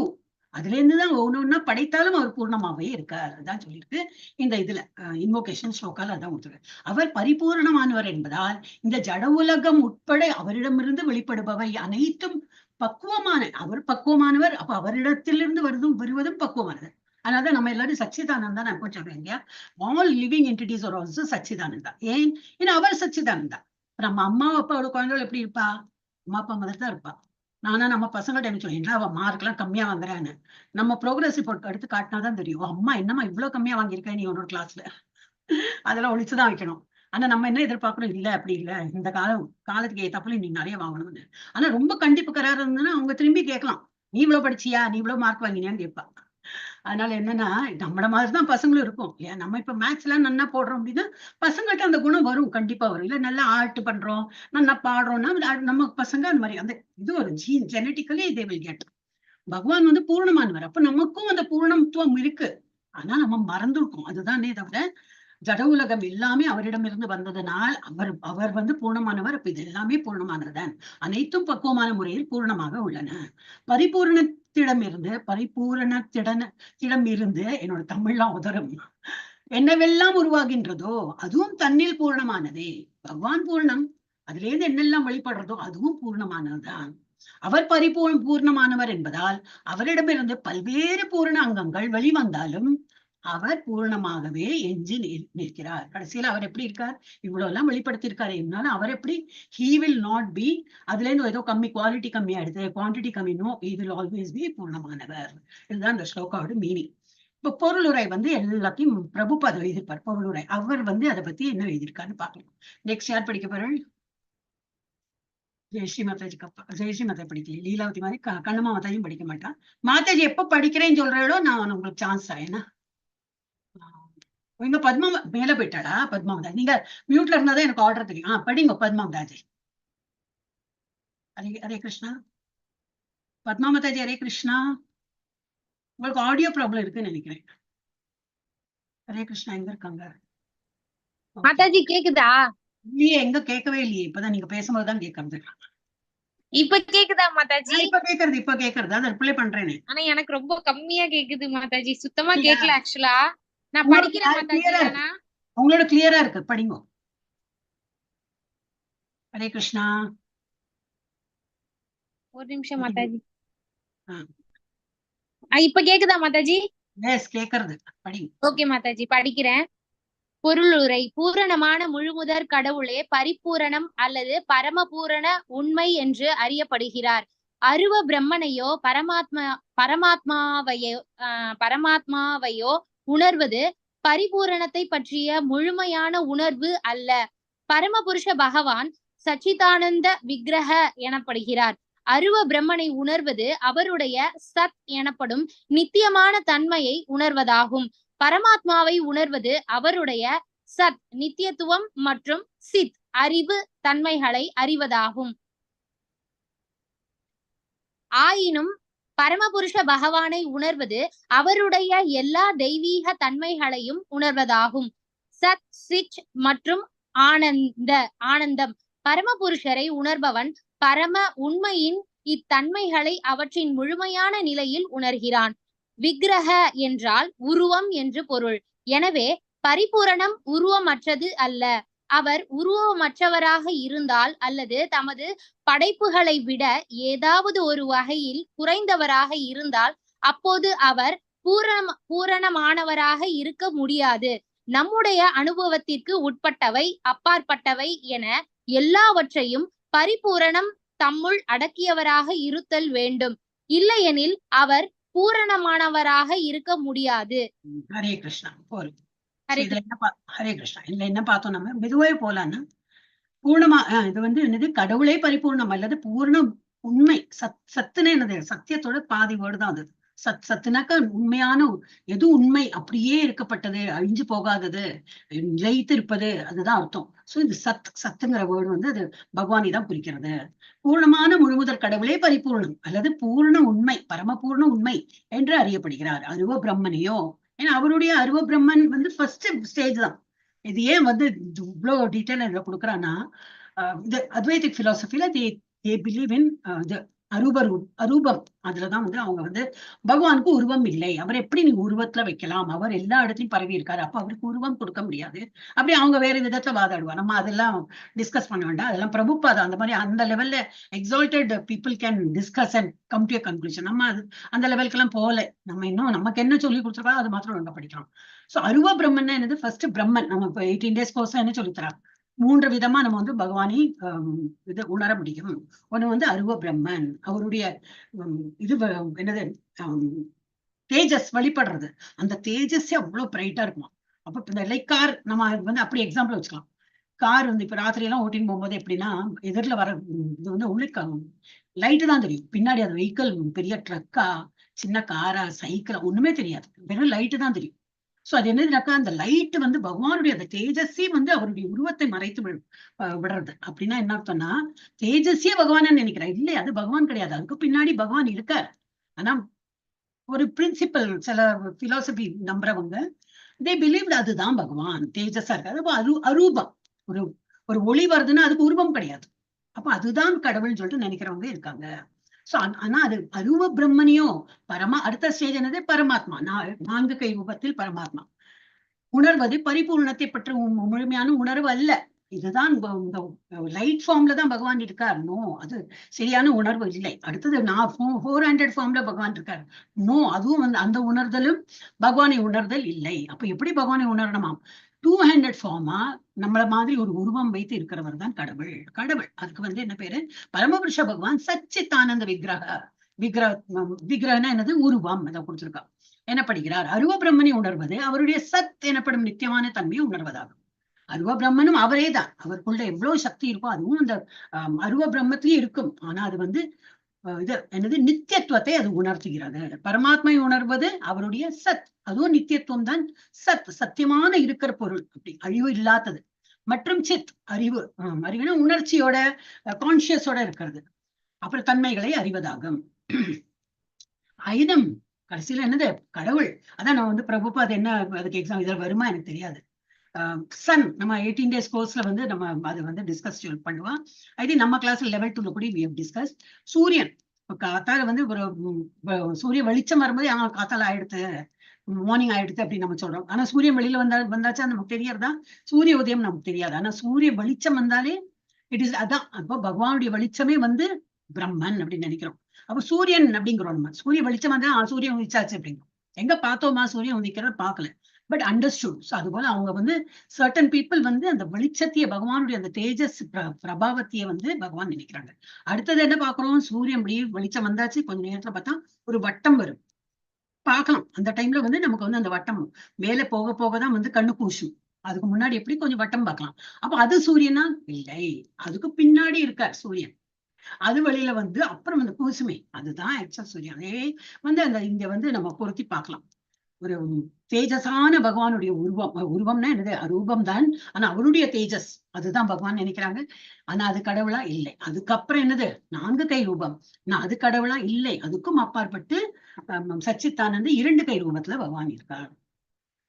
அதுல இருந்துதான் ஒண்ணு படைத்தாலும் அவர் பூர்ணமாவே இருக்கார். அதுதான் சொல்லியிருக்கு இந்த இதுல இன்வோகேஷன் ஸ்லோகால அதான் கொடுத்துருக்கு. அவர் பரிபூர்ணமானவர் என்பதால் இந்த ஜட உலகம் உட்பட அவரிடமிருந்து வெளிப்படுபவை அனைத்தும் பக்குவமான, அவர் பக்குவமானவர். அப்ப அவரிடத்திலிருந்து வருவதும் பக்குவமானது. அதனால நம்ம எல்லாரும் சச்சிதானந்தா நான் எப்போ சொல்றேன் இல்லையா? All living entities are also sachchidananda. ஏன்னா அவர் சச்சிதானந்தா. நம்ம அம்மா அப்பாவோட குழந்தைகள் எப்படி இருப்பா? அம்மா அப்பா மாதிரி தான் இருப்பா. நானா நம்ம பசங்கள்ட்ட என்ன சொல்லுவேன், என்ன அவ மார்க் எல்லாம் கம்மியா வாங்குறான்னு நம்ம ப்ரோக்ரஸ் ரிப்போர்ட் எடுத்து காட்டினாதான் தெரியும். அம்மா என்னம்மா இவ்வளவு கம்மியா வாங்கியிருக்க நீ உன்னோட கிளாஸ்ல, அதெல்லாம் ஒழிச்சுதான் வைக்கணும். ஆனா நம்ம என்ன எதிர்பார்க்கணும்? இல்ல அப்படி இல்ல, இந்த காலத்துக்கு ஏத்தாப்புல நீ நிறைய வாங்கணும்னு. ஆனா ரொம்ப கண்டிப்புக்காரா இருந்ததுன்னா அவங்க திரும்பி கேட்கலாம், நீ இவ்வளவு படிச்சியா, நீ இவ்வளவு மார்க் வாங்கினியான்னு கேட்பா. அதனால என்னன்னா நம்மள மாதிரிதான் பசங்களும் இருக்கும். ஏன் நம்ம இப்ப மேத்ஸ் எல்லாம் நல்லா போடுறோம் அப்படின்னா பசங்கள்ட்ட அந்த குணம் வரும், கண்டிப்பா வரும். இல்ல நல்லா ஆர்ட் பண்றோம், நல்லா பாடுறோம்னா நம்ம பசங்க அந்த மாதிரி அந்த இது ஒரு ஜெனட்டிக்கலி தே வில் கெட். பகவான் வந்து பூர்ணமானவர். அப்ப நமக்கும் அந்த பூர்ணத்துவம் இருக்கு. ஆனா நம்ம மறந்துருக்கோம். அதுதானே தவிர ஜட உலகம் எல்லாமே அவரிடமிருந்து வந்ததனால் அவர் வந்து பூர்ணமானவர். அப்ப இது எல்லாமே பூர்ணமானதுதான். அனைத்தும் பக்குவமான முறையில் பூர்ணமாக உள்ளன. பரிபூரணத்திடம் இருந்து என்னோட தமிழ்லாம் உதரும் என்னவெல்லாம் உருவாகின்றதோ அதுவும் தன்னில் பூர்ணமானதே. பகவான் பூர்ணம், அதுல இருந்து என்னெல்லாம் வெளிப்படுறதோ அதுவும் பூர்ணமானதுதான். அவர் பூர்ணமானவர் என்பதால் அவரிடமிருந்து பல்வேறு பூர்ண அங்கங்கள் வெளிவந்தாலும் அவர் பூர்ணமாகவே எஞ்சி நிற்கிறார். கடைசியில அவர் எப்படி இருக்கார்? இவ்வளவு எல்லாம் வெளிப்படுத்தியிருக்காரு. இருந்தாலும் அவர் எப்படி? he will not be, அதுல இருந்து ஏதோ கம்மி, குவாலிட்டி கம்மியா எடுத்து குவான்டிட்டி கம்மி, no, he will always be பூர்ணமானவர். இதுதான் இந்த ஸ்லோகாவோட மீனிங். இப்ப பொருளுரை வந்து எல்லாத்தையும் பிரபுபாத் எழுதியிருப்பார். பொருளுரை அவர் வந்து அதை பத்தி என்ன எழுதியிருக்காருன்னு பாக்கலாம். நெக்ஸ்ட் யார் படிக்க போறாள்? ஜெயஸ்ரீ மாதாஜி ஜெயஸ்ரீ மாதா படிக்கல, லீலாவதி மாதிரி கண்ணம்மா மாதாஜியும் படிக்க மாட்டான். மாதாஜி எப்ப படிக்கிறேன்னு சொல்றாளோ நான் உங்களுக்கு சான்ஸ் தரேன். இங்க பத்மா மேல போயிட்டாளா? பத்மாவதாஜி நீங்க மியூட்ல இருந்தாதான் எனக்கு ஆர்டர் தெரியும். படிங்க பத்மாவதாஜி. ஹரே கிருஷ்ணா. பத்மாவதாஜி ஹரே கிருஷ்ணா. உங்களுக்கு ஆடியோ ப்ராப்ளம் இருக்குன்னு நினைக்கிறேன். ஹரே கிருஷ்ணா எங்க இருக்காங்க? மாதாஜி கேக்குதா? இல்லையே, எங்க கேட்கவே இல்லையே. இப்பதான் நீங்க பேசும்போதுதான் கேட்கறது. இப்ப கேக்குதா மாதாஜி? இப்ப கேக்குறது அதை ரிப்ளை பண்றேனே. ஆனா எனக்கு ரொம்ப கம்மியா கேக்குது மாதாஜி, சுத்தமா கேட்கல. ஆக்சுவலா நான் படிக்கிறேன் மாதாஜி. உங்களோட கிளியரா இருக்கு, படிங்க. ஹரே கிருஷ்ணா. ஒரு நிமிஷம் மாதாஜி. இப்ப கேக்குதா மாதாஜி? எஸ், கேக்குறது, படிங்க. ஓகே மாதாஜி, படிக்கிறேன். பொருளுரை. பூரணமான முழுமுதற் கடவுளே பரிபூரணம் அல்லது பரமபூரண உண்மை என்று அறியப்படுகிறார். அருவ பிரம்மனையோ பரமாத்மாவையோ உணர்வது பரிபூரணத்தை பற்றிய முழுமையான உணர்வு அல்ல. பரமபுருஷ பகவான் சச்சிதானந்த விக்கிரக எனப்படுகிறார். அருவ பிரம்மனை உணர்வது அவருடைய சத் எனப்படும் நித்தியமான தன்மையை உணர்வதாகும். பரமாத்மாவை உணர்வது அவருடைய சத் நித்தியத்துவம் மற்றும் சித் அறிவு தன்மைகளை அறிவதாகும். ஆயினும் பரமபுருஷ பகவானை உணர்வது அவருடைய எல்லா தெய்வீக தன்மைகளையும் உணர்வதாகும். சத் சிச் மற்றும் ஆனந்தம். பரமபுருஷரை உணர்பவன் பரம உண்மையின் இத்தன்மைகளை அவற்றின் முழுமையான நிலையில் உணர்கிறான். விக்கிரக என்றால் உருவம் என்று பொருள். எனவே பரிபூரணம் உருவமற்றது அல்ல. அவர் உருவமற்றவராக இருந்தால் அல்லது தமது படைப்புகளை விட ஏதாவது ஒரு வகையில் குறைந்தவராக இருந்தால் அப்போது அவர் பூரணமானவராக இருக்க முடியாது. நம்முடைய அனுபவத்திற்கு உட்பட்டவை அப்பாற்பட்டவை என எல்லாவற்றையும் பரிபூரணம் தம்முள் அடக்கியவராக இருத்தல் வேண்டும். இல்லையெனில் அவர் பூரணமானவராக இருக்க முடியாது. ஹரே கிருஷ்ணா. போரும். ஹரே கிருஷ்ணா. இதுல என்ன பார்த்தோம், நம்ம மெதுவாக போலான்னா பூர்ணமா இது என்னது, கடவுளே பரிபூர்ணம் அல்லது பூர்ண உண்மை. சத்துன்னு என்னது, சத்தியத்தோட பாதி வேர்டு தான் அது. சத்துனாக்க உண்மையான எது உண்மை, அப்படியே இருக்கப்பட்டது, அழிஞ்சு போகாதது, நிலைத்து இருப்பது, அதுதான் அர்த்தம். சோ இந்த சத்துங்கிற வேர்டு அது பகவானை தான் குறிக்கிறது. பூர்ணமான முழுமுதற் கடவுளே பரிபூர்ணம் அல்லது பூர்ண உண்மை, பரமபூர்ண உண்மை என்று அறியப்படுகிறார். அருவ பிரம்மனையோ, ஏன்னா அவருடைய அருவ பிரம்மன் ஃபர்ஸ்ட் ஸ்டேஜ் தான். இது ஏன் இவ்வளோ டீட்டெயில் இதுல கொடுக்குறான்னா, இந்த அத்வைதிக் பிலாசபில they believe in அரூபம். அதுலதான் அவங்க பகவானுக்கு உருவம் இல்லை, அவர் எப்படி நீ உருவத்துல வைக்கலாம், அவர் எல்லா இடத்துலயும் பரவி இருக்காரு, அப்ப அவருக்கு உருவம் கொடுக்க முடியாது, அப்படி அவங்க வேற விதத்துல வாதாடுவா. நம்ம அதெல்லாம் டிஸ்கஸ் பண்ண வேண்டாம். அதெல்லாம் பிரபுபாதா அந்த மாதிரி அந்த லெவல்ல exalted people can discuss and come to conclusion. நம்ம அந்த லெவலுக்கு எல்லாம் போகல. நம்ம இன்னும் நமக்கு என்ன சொல்லி கொடுத்துருக்கா அது மாத்திரம் நம்ம படிக்கலாம். சோ அருவ பிரம்மன் என்னது, ஃபர்ஸ்ட் பிரம்மன். நம்ம இப்போ 18 days கோர்ஸ் என்ன சொல்லித்தரா, 3 விதமா நம்ம பகவானை இது உணர முடியும். ஒண்ணு அருவ பிரம்மன், அவருடைய இது என்னது, தேஜஸ் வெளிப்படுறது. அந்த தேஜஸ் அவ்வளவு பிரைட்டா இருக்குமா. அப்ப இந்த லைக் கார், நம்ம அப்படி எக்ஸாம்பிள் வச்சுக்கலாம். கார் இப்ப ராத்திரி எல்லாம் ஓட்டின்னு போகும்போது எப்படின்னா, எதிரில வர இது உள்ளே லைட்டு தான் தெரியும், பின்னாடி அது வெஹிக்கிள் பெரிய ட்ரக்கா சின்ன காரா சைக்கிளா ஒண்ணுமே தெரியாது, வெறும் லைட்டு தான் தெரியும். சோ அது என்னதுனாக்கா, அந்த லைட் பகவானுடைய அந்த தேஜஸே அவருடைய உருவத்தை மறைத்து விடுறது. அப்படின்னா என்ன அர்த்தம்னா, தேஜஸே பகவான் நினைக்கிறேன், இல்லை அது பகவான் கிடையாது, அதுக்கு பின்னாடி பகவான் இருக்கார். ஆனா ஒரு பிரின்சிபல் சில பிலாசபி நம்புறவங்க they believed அதுதான் பகவான், தேஜஸா இருக்காது. அரூபம், ஒரு ஒளி வருதுன்னா அதுக்கு உருவம் கிடையாது, அப்ப அதுதான் கடவுள்னு சொல்லிட்டு நினைக்கிறவங்க இருக்காங்க. சோ ஆனா அது அருவ பிரம்மனியோ அடுத்த ஸ்டேஜ் என்னது, பரமாத்மா. 4 கை ரூபத்தில் பரமாத்மா உணர்வது பரிபூர்ணத்தை பற்றி முழுமையான உணர்வு அல்ல. இதுதான் லைட் ஃபார்ம்ல தான் பகவான் இருக்கார். நோ, அது சரியான உணர்வு இல்லை. அடுத்தது 400 ஃபார்ம்ல பகவான் இருக்கார். நோ, அதுவும் அந்த உணர்தலும் பகவானை உணர்தல் இல்லை. அப்ப எப்படி பகவானை உணரணுமாம், 200 ஃபார்மா நம்மள மாதிரி ஒரு உருவம் வைத்து இருக்கிறவர் தான் கடவுள். அதுக்கு என்ன பேரு, பரமபுருஷ பகவான் சச்சித்தானந்த விக்கிரகனா என்னது, உருவம். அதை கொடுத்திருக்கா. எனப்படுகிறார். அருவ பிரம்மனை உணர்வது அவருடைய சத் எனப்படும் நித்தியமான தன்மையை உணர்வதாகும். அருவ பிரம்மனும் அவரே தான். அவருக்குள்ள எவ்வளவு சக்தி இருக்கோ அதுவும் அந்த அருவ பிரம்மத்திலேயே இருக்கும். ஆனா அது இது என்னது, நித்தியத்துவத்தை அது உணர்த்துகிறது. பரமாத்மை உணர்வது அவருடைய சத், அதுவும் நித்தியத்துவம் தான். சத்தியமான இருக்கிற பொருள், அப்படி அழிவு இல்லாதது. மற்றும் சித் அறிவுனா உணர்ச்சியோட கான்சியஸோட இருக்கிறது. அப்புறம் தன்மைகளை அறிவதாகும். ஐதம் கடைசியில என்னது, கடவுள். அதான் நான் பிரபுபாத் என்ன அதுக்கு எக்ஸாம் இதுல வருமா எனக்கு தெரியாது. சன் நம்ம 18 days கோர்ஸ்ல நம்ம அது டிஸ்கஸ் பண்ணுவோம். ஐ திங்க் நம்ம கிளாஸ்ல level 2ல கூட we have discussed. சூரியன் காத்தால ஒரு சூரிய வெளிச்சம் வரும்போது காத்தால ஆயிடுத்து, மார்னிங் ஆயிடுத்து அப்படின்னு நம்ம சொல்றோம். ஆனா சூரியன் வெளியில வந்தாச்சா நமக்கு தெரியறதா, சூரிய உதயம் நமக்கு தெரியாது. ஆனா சூரிய வெளிச்சம் வந்தாலே இட் இஸ் அதான். அப்போ பகவானுடைய வெளிச்சமே பிரம்மன் அப்படின்னு நினைக்கிறோம். அப்ப சூரியன் அப்படிங்கிறோம். நம்ம சூரிய வெளிச்சம் வந்தா சூரியன் உதிச்சாச்சு அப்படிங்கிறோம். எங்க பார்த்தோமா சூரியன் உதிக்கிறத பார்க்கல, பட் அண்டர்ஸ்டுட். ஸோ அதுபோல அவங்க சர்டன் பீப்புள் அந்த வெளிச்சத்தைய பகவானுடைய அந்த தேஜஸ் பிரபாவத்தைய பகவான் நினைக்கிறாங்க. அடுத்தது என்ன பாக்குறோம், சூரியன் அப்படி வெளிச்சம் வந்தாச்சு, கொஞ்ச நேரத்துல பார்த்தா ஒரு வட்டம் வரும், பார்க்கலாம். அந்த டைம்ல நமக்கு அந்த வட்டம் மேல போக போகதான் கண்ணு பூசும். அதுக்கு முன்னாடி எப்படி கொஞ்சம் வட்டம் பார்க்கலாம். அப்ப அது சூரியனா இல்லை, அதுக்கு பின்னாடி இருக்கார் சூரியன். அது வழியில வந்து அப்புறம் வந்து பூசுமே, அதுதான் ஆக்சுவல் சூரியன். அதே வந்து அந்த இங்க வந்து நம்ம பொருத்தி பார்க்கலாம். ஒரு தேஜஸான பகவானுடைய உருவம்னா என்னது, ரூபம் தான். ஆனா அவருடைய தேஜஸ் அதுதான் பகவான் நினைக்கிறாங்க. ஆனா அது கடவுளா இல்லை. அதுக்கப்புறம் என்னது, 4 கை ரூபம். நான் அது கடவுளா இல்லை. அதுக்கும் அப்பாற்பட்டு சச்சித்தானந்த 2 கை ரூபத்துல பகவான் இருக்கார்.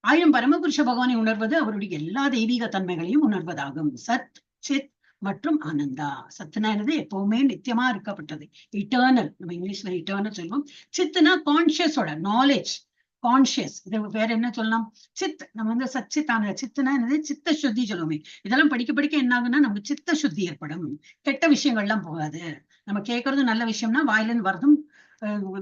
1000 பரமபுருஷ பகவானை உணர்வது அவருடைய எல்லா தெய்வீக தன்மைகளையும் உணர்வதாகும். சத், சித் மற்றும் ஆனந்தா. சத்துனா என்னது, எப்பவுமே நித்தியமா இருக்கப்பட்டது, இட்டர்னல். நம்ம இங்கிலீஷ்ல இட்டர்னல் சொல்லுவோம். சித்துனா கான்சியஸோட நாலேஜ், கான்சியஸ். இது வேற என்ன சொல்லலாம், சித். நம்ம வந்து சச்சித்தான சித்துனா என்னது, சித்த சுத்தி சொல்லுவோமே. இதெல்லாம் படிக்க படிக்க என்ன ஆகுன்னா நமக்கு சித்த சுத்தி ஏற்படும். கெட்ட விஷயங்கள்லாம் போகாது. நம்ம கேட்கறது நல்ல விஷயம்னா வாயிலிருந்து வரதும்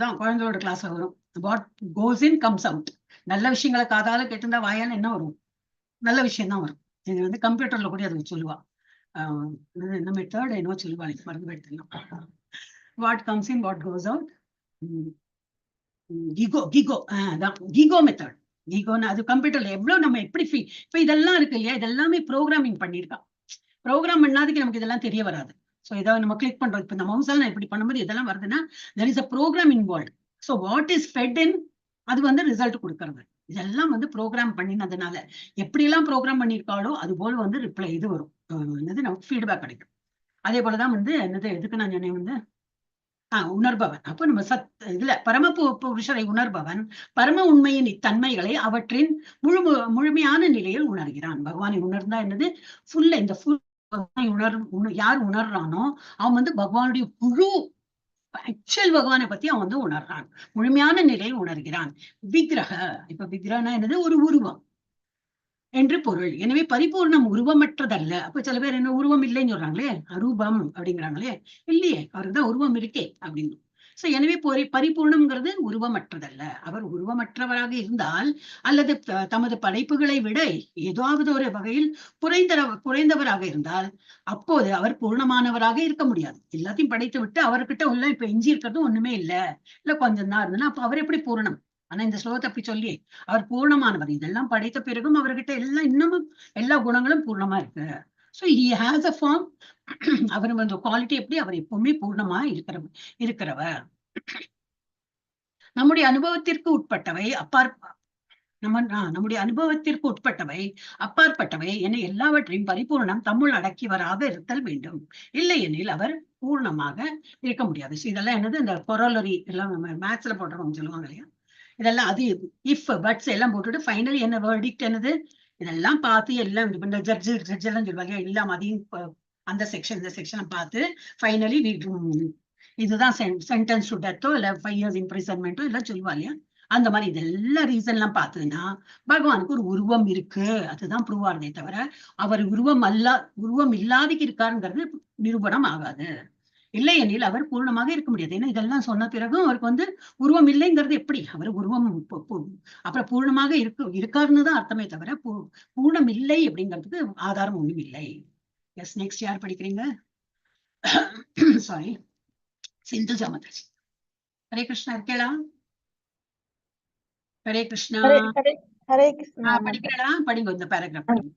தான் குழந்தையோட கிளாஸ்ல வரும். What goes in comes out. நல்ல விஷயங்களை காதால கேட்டிருந்தா வாயால என்ன வரும், நல்ல விஷயம் தான் வரும். இது வந்து கம்ப்யூட்டர்ல கூட அதை சொல்லுவா. இந்த மெத்தட் என்னவோ சொல்லுவா, எனக்கு மறந்து போயிடுது. What comes in what goes out, GIGO அதான் கிகோ மெத்தட். கிகோன்னு அது கம்ப்யூட்டர்ல எவ்வளவு நம்ம எப்படி இப்ப இதெல்லாம் இருக்கு இல்லையா, இதெல்லாமே ப்ரோக்ராமிங் பண்ணிருக்கான். ப்ரோக்ராம் பண்ணாதுக்கு நமக்கு இதெல்லாம் தெரிய வராது. ஸோ ஏதாவது நம்ம கிளிக் பண்றோம், இப்ப இந்த மவுசால் நான் இப்படி பண்ணும்போது இதெல்லாம் வருதுன்னா there is a program involved. So what is fed in, அது வந்து ரிசல்ட் கொடுக்கறது. இதெல்லாம் வந்து ப்ரோக்ராம் பண்ணினதுனால எப்படி எல்லாம் ப்ரோக்ராம் பண்ணிருக்காளோ அது போல வந்து ரிப்ளை இது வரும், என்னது நமக்கு ஃபீட்பேக் கிடைக்கும். அதே போலதான் வந்து என்னது, எதுக்கு நான் சொன்னேன் வந்து உணர்பவன். அப்போ நம்ம இதுல புருஷரை உணர்பவன் பரம உண்மையின் இத்தன்மைகளை அவற்றின் முழுமையான நிலையில் உணர்கிறான். பகவானை உணர்ந்தா என்னது, ஃபுல்ல இந்த யார் உணர்றானோ அவன் வந்து பகவானுடைய முழு ஆக்சுவல் பகவானை பத்தி அவன் வந்து உணர்றான், முழுமையான நிலையில் உணர்கிறான். விக்கிரக, இப்ப விக்கிரகனா என்னது, ஒரு உருவம் என்று பொருள். எனவே பரிபூர்ணம் உருவமற்றதல்ல. அப்ப சில பேர் என்ன உருவம் இல்லைன்னு சொல்றாங்களே, அரூபம் அப்படிங்கிறாங்களே, இல்லையே அவருக்குதான் உருவம் இருக்கே அப்படின்னு. சோ எனவே பரிபூர்ணம்ங்கிறது உருவமற்றதல்ல. அவர் உருவமற்றவராக இருந்தால் அல்லது தமது படைப்புகளை விட ஏதாவது ஒரு வகையில் குறைந்தவராக இருந்தால் அப்போது அவர் பூர்ணமானவராக இருக்க முடியாது. எல்லாத்தையும் படைத்து விட்டு அவர்கிட்ட உள்ள இப்ப எஞ்சி இருக்கிறது ஒண்ணுமே இல்ல கொஞ்சம் தான் இருந்ததுன்னா அப்ப அவர் எப்படி பூரணம்? ஆனா இந்த ஸ்லோகத்தை அப்படி சொல்லி அவர் பூர்ணமானவர். இதெல்லாம் படைத்த பிறகும் அவர்கிட்ட எல்லாம் இன்னமும் எல்லா குணங்களும் பூர்ணமா இருக்கு. So he has a form. அவர் வந்து குவாலிட்டி எப்படி, அவர் எப்பவுமே பூர்ணமா இருக்கிறவர். நம்முடைய அனுபவத்திற்கு உட்பட்டவை நம்முடைய அனுபவத்திற்கு உட்பட்டவை அப்பாற்பட்டவை என எல்லாவற்றையும் பரிபூர்ணம் தம்முள் அடக்கியவராக இருத்தல் வேண்டும். இல்லை எனில் அவர் பூர்ணமாக இருக்க முடியாது. இதெல்லாம் என்னது, இந்த கொரோலரி எல்லாம் நம்ம மேத்ஸ்ல போடுறோம் சொல்லுவாங்க இல்லையா, இதெல்லாம் அது இஃப் பட்ஸ் எல்லாம் போட்டுட்டு ஃபைனலி என்ன வேர்டிக்ட் என்னது, இதெல்லாம் பார்த்து எல்லாம் இந்த ஜட்ஜ் எல்லாம் சொல்லுவாங்க, எல்லாம் அதையும் அந்த செக்ஷன் இந்த செக்ஷனை பார்த்து ஃபைனலி இதுதான் சென்டென்ஸ் டு டெத்தோ இல்ல 5 years இம்ப்ரிசன்மெண்ட்டோ எல்லாம் சொல்லுவா இல்லையா. அந்த மாதிரி இதெல்லாம் ரீசன் எல்லாம் பார்த்ததுன்னா பகவானுக்கு ஒரு உருவம் இருக்கு, அதுதான் ப்ரூவ் ஆகுதே தவிர அவர் உருவம் இல்லாதக்கு இருக்காருங்கிறது நிரூபணம் ஆகாது. இல்லை எனில் அவர் பூர்ணமாக இருக்க முடியாது. ஏன்னா இதெல்லாம் சொன்ன பிறகும் அவருக்கு வந்து உருவம் இல்லைங்கிறது எப்படி, அவர் உருவம் அப்புறம் பூர்ணமாக இருக்காருன்னு தான் அர்த்தமே தவிர பூர்ணம் இல்லை அப்படிங்கிறதுக்கு ஆதாரம் ஒண்ணும் இல்லை. எஸ், நெக்ஸ்ட் யார் படிக்கிறீங்க? சாரி, சிந்து ஜாமதாஜி. ஹரே கிருஷ்ணா இருக்கேளா? ஹரே கிருஷ்ணா. ஹரே கிருஷ்ணா. படிக்கிறடா, படிங்க இந்த பேராகிராஃப் படிங்க.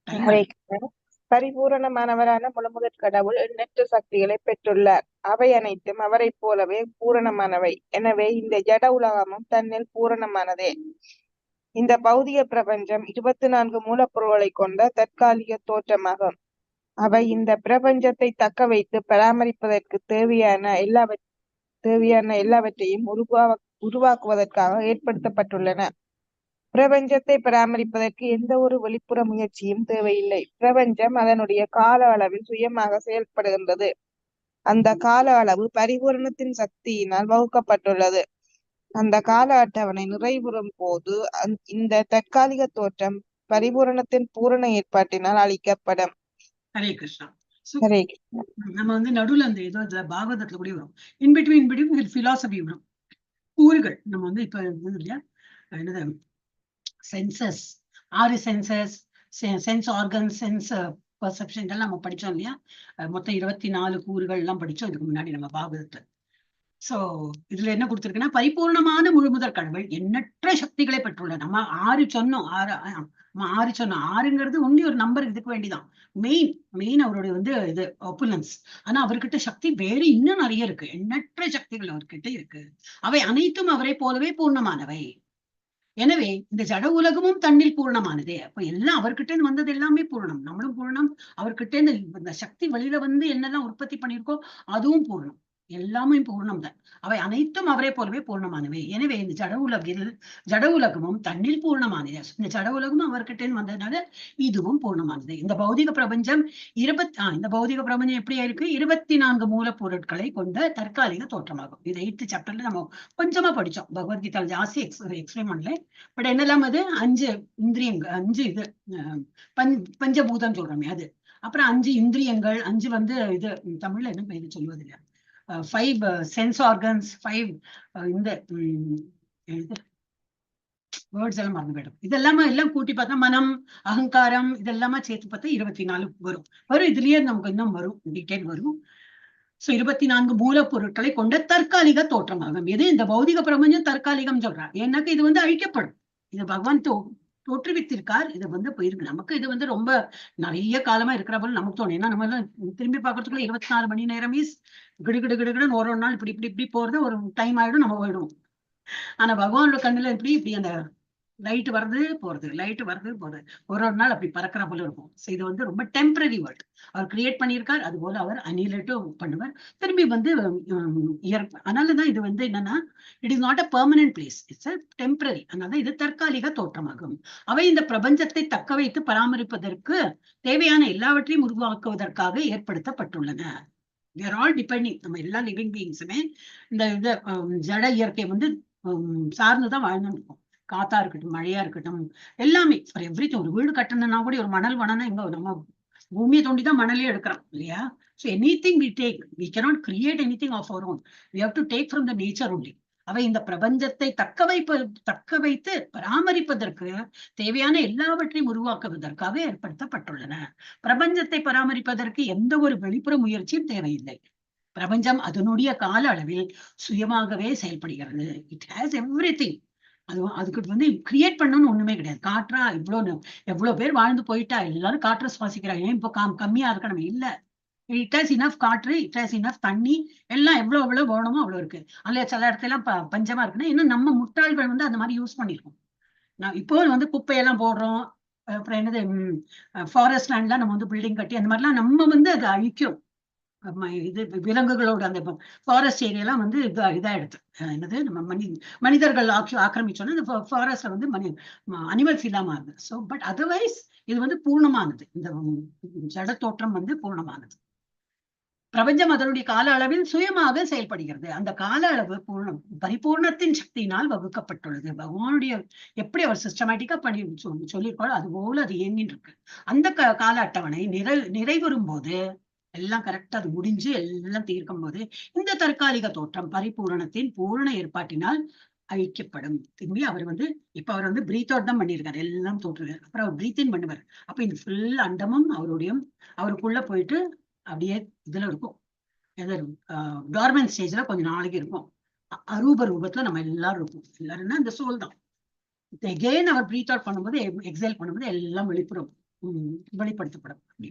ஹரே கிருஷ்ணா. பரிபூரணமானவரான முழுமுதற் கடவுள் எண்ணற்ற சக்திகளை பெற்றுள்ளார். அவை அனைத்தும் அவரை போலவே பூரணமானவை. எனவே இந்த ஜட உலகமும் தன்னில் பூரணமானதே. இந்த பௌதிக பிரபஞ்சம் 24 மூலப்பொருள்களை கொண்ட தற்காலிக தோற்றமாகும். அவை இந்த பிரபஞ்சத்தை தக்க வைத்து பராமரிப்பதற்கு தேவையான எல்லாவற்றையும் உருவாக்குவதற்காக ஏற்படுத்தப்பட்டுள்ளன. பிரபஞ்சத்தை பராமரிப்பதற்கு எந்த ஒரு வெளிப்புற முயற்சியும் தேவையில்லை. பிரபஞ்சம் அதனுடைய கால அளவில் சுயமாக செயல்படுகின்றது. அந்த கால அளவு பரிபூரணத்தின் சக்தியினால் வகுக்கப்பட்டுள்ளது. அந்த கால அட்டவணை நிறைவுறும் போது இந்த தற்காலிக தோற்றம் பரிபூரணத்தின் பூரண ஏற்பாட்டினால் அளிக்கப்படும். ஹரே கிருஷ்ணா. ஹரே கிருஷ்ணா. நம்ம வந்து நடுவுல அந்த ஏதோ பாகவதத்துல கூட வரும், இன்பிட்வீன் பிலாசபி வரும், கூறுகள். நம்ம வந்து இப்ப இல்லையா என்னது, senses, 6 senses, sense organ, sense perception இதெல்லாம் நம்ம படிச்சோம் இல்லையா. மொத்தம் 24 கூறுகள் எல்லாம் படிச்சோம் இதுக்கு முன்னாடி நம்ம பாகவதத்துல. சோ இதுல என்ன கொடுத்திருக்குன்னா பரிபூர்ணமான முழுமுதற் கடவுள் எண்ணற்ற சக்திகளை பெற்றுள்ள நம்ம ஆறு சொன்னோம். ஆறுங்கிறது ஒன்லி ஒரு நம்பர், இதுக்கு வேண்டிதான் மெயின் அவருடைய இது ஒப்புலன்ஸ். ஆனா அவர்கிட்ட சக்தி வேற இன்னும் நிறைய இருக்கு, எண்ணற்ற சக்திகள் அவர்கிட்ட இருக்கு. அவை அனைத்தும் அவரை போலவே பூர்ணமானவை. எனவே இந்த ஜட உலகமும் தன்னில் பூர்ணமானதே. அப்ப எல்லாம் அவர்கிட்ட இருந்து வந்தது எல்லாமே பூர்ணம், நம்மளும் பூர்ணம். அவர்கிட்ட இருந்து இந்த சக்தி வெளியில என்னெல்லாம் உற்பத்தி பண்ணிருக்கோ அதுவும் பூர்ணம், எல்லாமே பூர்ணம் தான். அவை அனைத்தும் அவரை போலவே பூர்ணமானவை. எனவே இந்த ஜட உலகமும் தன்னில் பூர்ணமானது. இந்த ஜட உலகமும் அவர்கிட்ட இருந்து வந்ததுனால இதுவும் பூர்ணமானது. இந்த பௌதிக பிரபஞ்சம் எப்படி இருக்கு? 24 மூலப்பொருட்களை கொண்ட தற்காலிக தோற்றமாகும். இது 8th சாப்டர்ல நம்ம கொஞ்சமா படிச்சோம், பகவத்கீதா ஜாஸ்தி எக்ஸ்பிளைன் பண்ணல. பட் என்னெல்லாம் அது 5 இந்திரியங்கள், 5 பஞ்சபூதம் சொல்றோமே அது. அப்புறம் 5 இந்திரியங்கள், 5 இது தமிழ்ல என்ன பேரு சொல்லுவதில்லை, 5 சென்ஸ் ஆர்கன்ஸ், 5 இந்த வேர்ட்ஸ் எல்லாம் மறந்து போயிடும். இதெல்லாம எல்லாம் கூட்டி பார்த்தா மனம், அகங்காரம் இதெல்லாமா சேர்த்து பார்த்தா 24 வரும். இதுலயே நமக்கு இன்னும் வரும், டீடைல் வரும். சோ 24 மூலப்பொருட்களை கொண்ட தற்காலிக தோற்றமாகும். எது இந்த பௌதிக பிரபஞ்சம் தற்காலிகம் சொல்றாங்க. ஏன்னாக்க இது அழிக்கப்படும். இது பகவான் தோற்றுவித்திருக்கார். இது போயிருக்கு. நமக்கு இது ரொம்ப நிறைய காலமா இருக்கிற போல நமக்கு தோணும். ஏன்னா நம்ம எல்லாம் திரும்பி பார்க்கறதுக்குள்ள 24 மணி நேரம் கிடுகிடுன்னு ஒரு நாள் இப்படி போறது ஒரு டைம் ஆயிடும், நம்ம போயிடுவோம். ஆனா பகவானோட கண்ணுல இப்படி அந்த லைட் வருது போறது ஒரு நாள் அப்படி பறக்கிற போல இருக்கும். இது ரொம்ப டெம்பரரி வேர்ல்ட் அவர் கிரியேட் பண்ணியிருக்கார். அது போல அவர் அனிலேட்டும் பண்ணுவார், திரும்பி அதனாலதான் இது என்னன்னா it is not a permanent place, it's a temporary. அதனால இது தற்காலிக தோற்றமாகும். அவை இந்த பிரபஞ்சத்தை தக்க வைத்து பராமரிப்பதற்கு தேவையான எல்லாவற்றையும் உருவாக்குவதற்காக ஏற்படுத்தப்பட்டுள்ளன. we are all depending. நம்ம எல்லா லிவிங் பீயிங்ஸுமே இந்த ஜட இயற்கை சார்ந்துதான் வாழ்ந்துட்டு இருக்கோம். காத்தா இருக்கட்டும், மழையா இருக்கட்டும், எல்லாமே ஃபார் எவ்ரிதிங். ஒரு வீடு கட்டணும்னா கூட ஒரு மணல் வனனா எங்க நம்ம பூமியை தோண்டிதான் மணலே எடுக்கிறோம் இல்லையா? So anything we take, we cannot create anything of our own. We have to take from the nature only. அவை இந்த பிரபஞ்சத்தை தக்க வைத்து பராமரிப்பதற்கு தேவையான எல்லாவற்றையும் உருவாக்குவதற்காக ஏற்படுத்தப்பட்டுள்ளன. பிரபஞ்சத்தை பராமரிப்பதற்கு எந்த ஒரு வெளிப்புற முயற்சியும் தேவையில்லை. பிரபஞ்சம் அதனுடைய கால அளவில் சுயமாகவே செயல்படுகிறது. It has everything. அதுக்கு கிரியேட் பண்ணணும்னு ஒண்ணுமே கிடையாது. காற்றா எவ்வளவு பேர் வாழ்ந்து போயிட்டா, எல்லாரும் காற்றை சுவாசிக்கிறாங்க. ஏன் இப்போ கம்மியா இருக்கணும்? இல்ல, இட் ஹாஸ் இனஃப் காற்று, இட் ஹாஸ் இனஃப் தண்ணி, எல்லாம் எவ்வளவு வேணுமோ அவ்வளவு இருக்கு. அதுல சில இடத்துல எல்லாம் பஞ்சமா இருக்குன்னா இன்னும் நம்ம முட்டாள்கள் அந்த மாதிரி யூஸ் பண்ணிருக்கோம். நான் இப்போ குப்பையெல்லாம் போடுறோம். அப்புறம் என்னது ஃபாரஸ்ட் லேண்ட்லாம் நம்ம பில்டிங் கட்டி அந்த மாதிரிலாம் நம்ம அதை அழிக்கிறோம். இது விலங்குகளோட அந்த ஃபாரஸ்ட் ஏரியாலாம் இதாயிடுது. என்னது நம்ம மனிதர்கள் ஆக்கிரமிச்சோன்னா இந்த ஃபாரஸ்ட்ல அனிமல்ஸ் இல்லாம ஆகுது. ஸோ பட் அதர்வைஸ் இது பூர்ணமானது. இந்த ஜட தோற்றம் பூர்ணமானது. பிரபஞ்சம் அதனுடைய கால அளவில் சுயமாக செயல்படுகிறது. அந்த கால அளவு பரிபூர்ணத்தின் சக்தியினால் வகுக்கப்பட்டுள்ளது. பகவானுடைய எப்படி அவர் சிஸ்டமேட்டிக்கா பண்ணி சொல்லியிருக்காரோ அது போல அது இயங்கிட்டு இருக்கு. அந்த கால அட்டவணை நிறைவரும் போது எல்லாம் கரெக்டா அது முடிஞ்சு எல்லாம் தீர்க்கும் போது இந்த தற்காலிக தோற்றம் பரிபூரணத்தின் பூரண ஏற்பாட்டினால் அழிக்கப்படும். திரும்பி அவர் இப்ப அவர் பிரீத் அவுட் தான் பண்ணியிருக்காரு, எல்லாம் தோற்றுறாரு. அப்புறம் அவர் பிரீத் இன் பண்ணுவார். அப்ப இந்த ஃபுல் அண்டமும் அவருக்குள்ள போயிட்டு அப்படியே இதுல இருக்கும். டார்மென்ட் ஸ்டேஜ்ல கொஞ்சம் நாளைக்கு இருக்கும். அரூப ரூபத்துல நம்ம எல்லாரும் இருக்கும். எல்லாருன்னா இந்த சோல் தான். எகெயின் அவர் பிரீத் அவுட் பண்ணும்போது, எக்ஸைல் பண்ணும்போது எல்லாம் வெளிப்படுத்தப்படும். அப்படி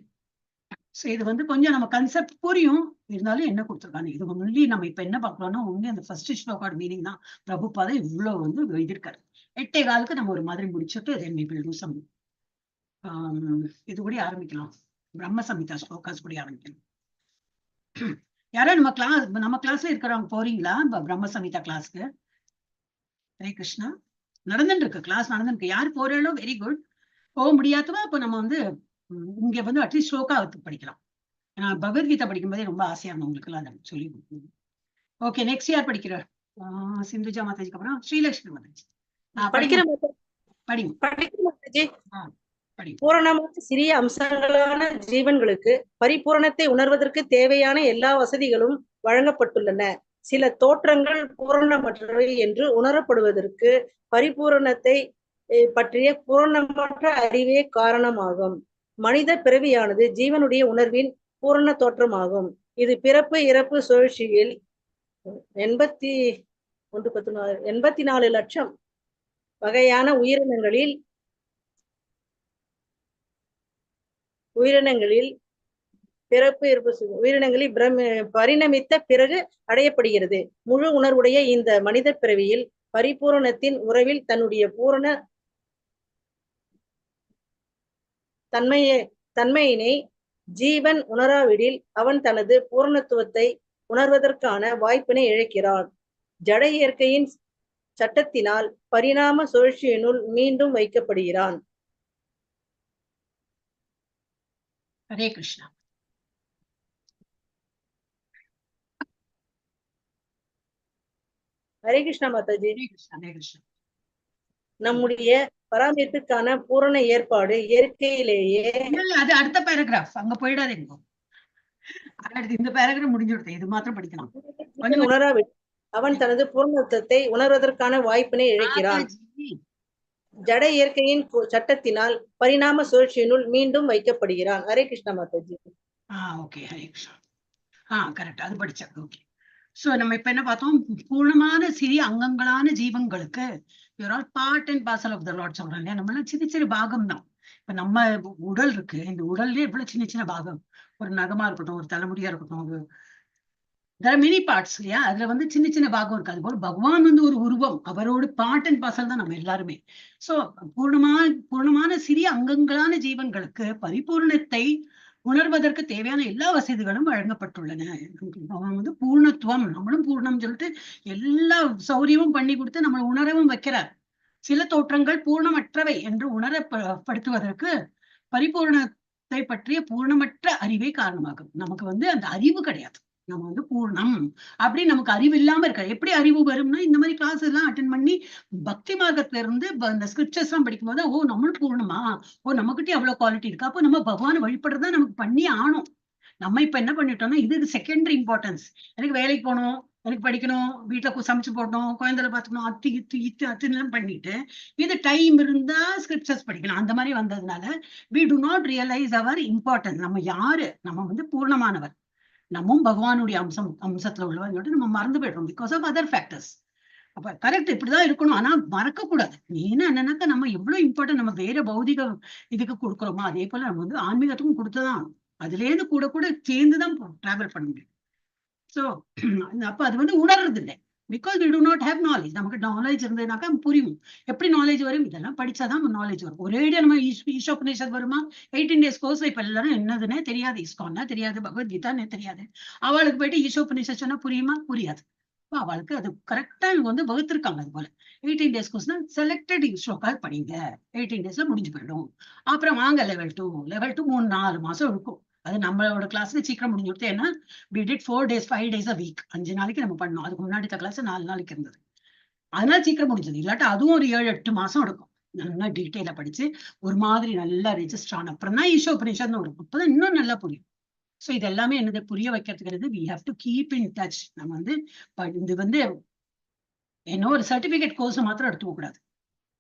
இது கொஞ்சம் நம்ம கன்செப்ட் புரியும். இருந்தாலும் என்ன கொடுத்துருக்காங்க இது முன்னாடி நம்ம இப்ப என்ன பார்க்கலாம்னா ஒண்ணு அந்த ஃபர்ஸ்ட் ஸ்லோகாட் மீனிங் தான். பிரபுபாதை இவ்வளவு எழுதியிருக்காரு. 8:15 நம்ம ஒரு மாதிரி முடிச்சுட்டு இது கூட ஆரம்பிக்கலாம். பிரம்ம சமிதா ஸ்லோகாஸ் கூட ஆரம்பிக்கணும். யாரா நம்ம கிளாஸ்ல இருக்கிறவங்க போறீங்களா பிரம்ம சமிதா கிளாஸ்க்கு? ஹரே கிருஷ்ணா. நடந்துட்டு இருக்கு, கிளாஸ் நடந்துட்டு இருக்கு. யாரு போறாளோ வெரி குட். போக முடியாதவா அப்ப நம்ம இங்க அட்லீஸ்ட் ஸ்லோகா படிக்கலாம். நான் பகவத்கீதா படிக்கும் போதே ரொம்ப ஆசையா இருந்தேன் உங்களுக்கு எல்லாம் சொல்லி. ஓகே, நெக்ஸ்ட் யார் படிக்கிறார்? சிந்துஜா மாதாஜிக்கு அப்புறம் ஸ்ரீலட்சுமி மாதாஜி. பூரணமான சிறிய அம்சங்களான ஜீவன்களுக்கு பரிபூரணத்தை உணர்வதற்கு தேவையான எல்லா வசதிகளும் வழங்கப்பட்டுள்ளன. சில தோற்றங்கள் பூரணமற்றவை என்று உணரப்படுவதற்கு பரிபூரணத்தை பற்றிய பூரணமற்ற அறிவே காரணமாகும். மனித பிறவியானது ஜீவனுடைய உணர்வின் பூரண தோற்றமாகும். இது பிறப்பு இறப்பு சுழற்சியில் 84 லட்சம் வகையான உயிரினங்களில் பரிணமித்த பிறகு அடையப்படுகிறது. முழு உணர்வுடைய இந்த மனித பிறவியில் பரிபூரணத்தின் உறவில் தன்னுடைய பூரண தன்மையினை ஜீவன் உணராவிடில் அவன் தனது பூரணத்துவத்தை உணர்வதற்கான வாய்ப்பினை இழக்கிறான். ஜட இயற்கையின் சட்டத்தினால் பரிணாம சுழற்சியினுள் மீண்டும் வைக்கப்படுகிறான். ஹரே கிருஷ்ணா. ஹரே கிருஷ்ணா மாதாஜி. ஹரே கிருஷ்ணா. ஹரே கிருஷ்ணா. நம்முடைய பராமரிப்பிற்கான பூரண ஏற்பாடு இயற்கையிலேயே அது அடுத்த பேராகிராஃப், அங்க போயிடாதீங்க. இந்த பேராகிராஃப் முடிஞ்சுடுது, இது மாத்திரம் படிக்கலாம். உணராவிட்டு அவன் தனது பூர்ணத்துவத்தை உணர்வதற்கான வாய்ப்பினை இழக்கிறான். ஜட இயற்கையின் சட்டத்தினால் பரிணாம சுழற்சியினுள் மீண்டும் வைக்கப்படுகிறான். ஹரே கிருஷ்ணா மாதாஜி. ஓகே, ஹரே கிருஷ்ணா. கரெக்ட், அது படிச்சேன். ஓகே. சோ நம்ம இப்ப என்ன பார்த்தோம்? பூர்ணமான சிறிய அங்கங்களான ஜீவன்களுக்கு part and parcel of the lord சொல்றோம் இல்லையா? நம்மள சின்ன சின்ன பாகம் தான். இப்ப நம்ம உடல் இருக்கு, இந்த உடல்லே எவ்வளவு சின்ன சின்ன பாகம், ஒரு நகமா இருக்கட்டும், ஒரு தலைமுடியா இருக்கட்டும், ஒரு மினி பார்ட்ஸ் இல்லையா? அதுல வந்து சின்ன சின்ன பாகம் இருக்கு. அது போல பகவான் வந்து ஒரு உருவம், அவரோட பார்ட் அண்ட் பார்சல் தான் நம்ம எல்லாருமே. சோ பூர்ணமான சிறிய அங்கங்களான ஜீவன்களுக்கு பரிபூர்ணத்தை உணர்வதற்கு தேவையான எல்லா வசதிகளும் வழங்கப்பட்டுள்ளன. அவன் வந்து பூர்ணத்துவம், நம்மளும் பூர்ணம் சொல்லிட்டு எல்லா சௌரியமும் பண்ணி கொடுத்து நம்மளை உணரவும் வைக்கிறார். சில தோற்றங்கள் பூர்ணமற்றவை என்று உணரப்படுத்துவதற்கு பரிபூர்ணத்தை பற்றிய பூர்ணமற்ற அறிவே காரணமாகும். நமக்கு வந்து அந்த அறிவு கிடையாது. நம்ம வந்து பூர்ணம் அப்படி நமக்கு அறிவு இல்லாம இருக்க. எப்படி அறிவு வரும்னா, இந்த மாதிரி கிளாஸ் எல்லாம் அட்டென்ட் பண்ணி பக்தி மார்க்கத்துல இருந்து இந்த ஸ்கிரிப்சர்ஸ் எல்லாம் படிக்கும் போது, ஓ நம்மளும் பூர்ணமா, ஓ நம்மகிட்ட அவ்வளவு குவாலிட்டி இருக்கா, அப்போ நம்ம பகவானை வழிபடுறதா நமக்கு பண்ணி ஆகணும். நம்ம இப்ப என்ன பண்ணிட்டோம்னா, இது செகண்டரி இம்பார்ட்டன்ஸ். எனக்கு வேலைக்கு போகணும், எனக்கு படிக்கணும், வீட்டுல சமைச்சு போடணும், குழந்தைல பாத்துக்கணும், அத்தின்னு பண்ணிட்டு இது டைம் இருந்தா ஸ்கிரிப்சர்ஸ் படிக்கணும். அந்த மாதிரி வந்ததுனால we do not realize our importance. நம்ம யாரு? நம்ம வந்து பூர்ணமானவர், நம்மும் பகவானுடைய அம்சத்துல உள்ளவங்க நம்ம மறந்து போயிடுறோம் பிகாஸ் ஆஃப் அதர் ஃபேக்டர்ஸ். அப்ப கரெக்ட், இப்படிதான் இருக்கணும். ஆனா மறக்க கூடாது. என்னன்னாக்கா நம்ம எவ்வளவு இம்பார்ட்டன்ட் நம்ம வேற பௌதிக இதுக்கு கொடுக்குறோமோ அதே போல நம்ம வந்து ஆன்மீகத்துக்கும் கொடுத்துதான், அதுல இருந்து கூட கூட சேர்ந்துதான் டிராவல் பண்ண முடியும். சோ அப்ப அது வந்து உணர்றது இல்லை. Because we do not have knowledge. நமக்கு நாலேஜ் இருந்ததுனாக்கா புரியும். எப்படி நாலேஜ் வரும்? இதெல்லாம் படிச்சாதான் நாலேஜ் வரும். ஒரேடியா நம்ம ஈஷோபநிஷத் வருமா? 18 days கோர்ஸ் இப்ப எல்லாரும் என்னதுன்னே தெரியாது, இஸ்கான்னா தெரியாது, பகவத்கீதானே தெரியாது. அவளுக்கு போயிட்டு ஈஷோபநிஷத் சொன்னா புரியுமா? புரியாது. அவளுக்கு அது கரெக்டா வந்து வகுத்திருக்காங்க. அது போல 18 days கோர்ஸ்னா செலக்டட் ஸ்லோகா படிங்க, 18 daysல முடிஞ்சு போயிடும். அப்புறம் வாங்க லெவல் 2 3-4 மாசம் இருக்கும். அது நம்மளோட கிளாஸ்ல சீக்கிரம் முடிஞ்சு கொடுத்து. ஏன்னா we did 4 days 5 days a week, 5 நாளைக்கு நம்ம பண்ணோம். அதுக்கு முன்னாடி கிளாஸ் 4 நாளைக்கு இருந்தது. அதனால சீக்கிரம் முடிஞ்சது. இல்லாட்டா அதுவும் ஒரு 7-8 மாசம் எடுக்கும். நல்லா டீட்டெயிலா படிச்சு ஒரு மாதிரி நல்லா ரெஜிஸ்டர் ஆன அப்புறம் தான் ஈஷோபநிஷத்னு வரும். அப்பதான் இன்னும் நல்லா புரியும். சோ இது எல்லாமே என்னது புரிய வைக்கிறதுக்கு we have to keep in touch. நம்ம வந்து இது வந்து என்ன ஒரு சர்டிபிகேட் கோர்ஸ் மாத்திரம் எடுத்துக்க கூடாது.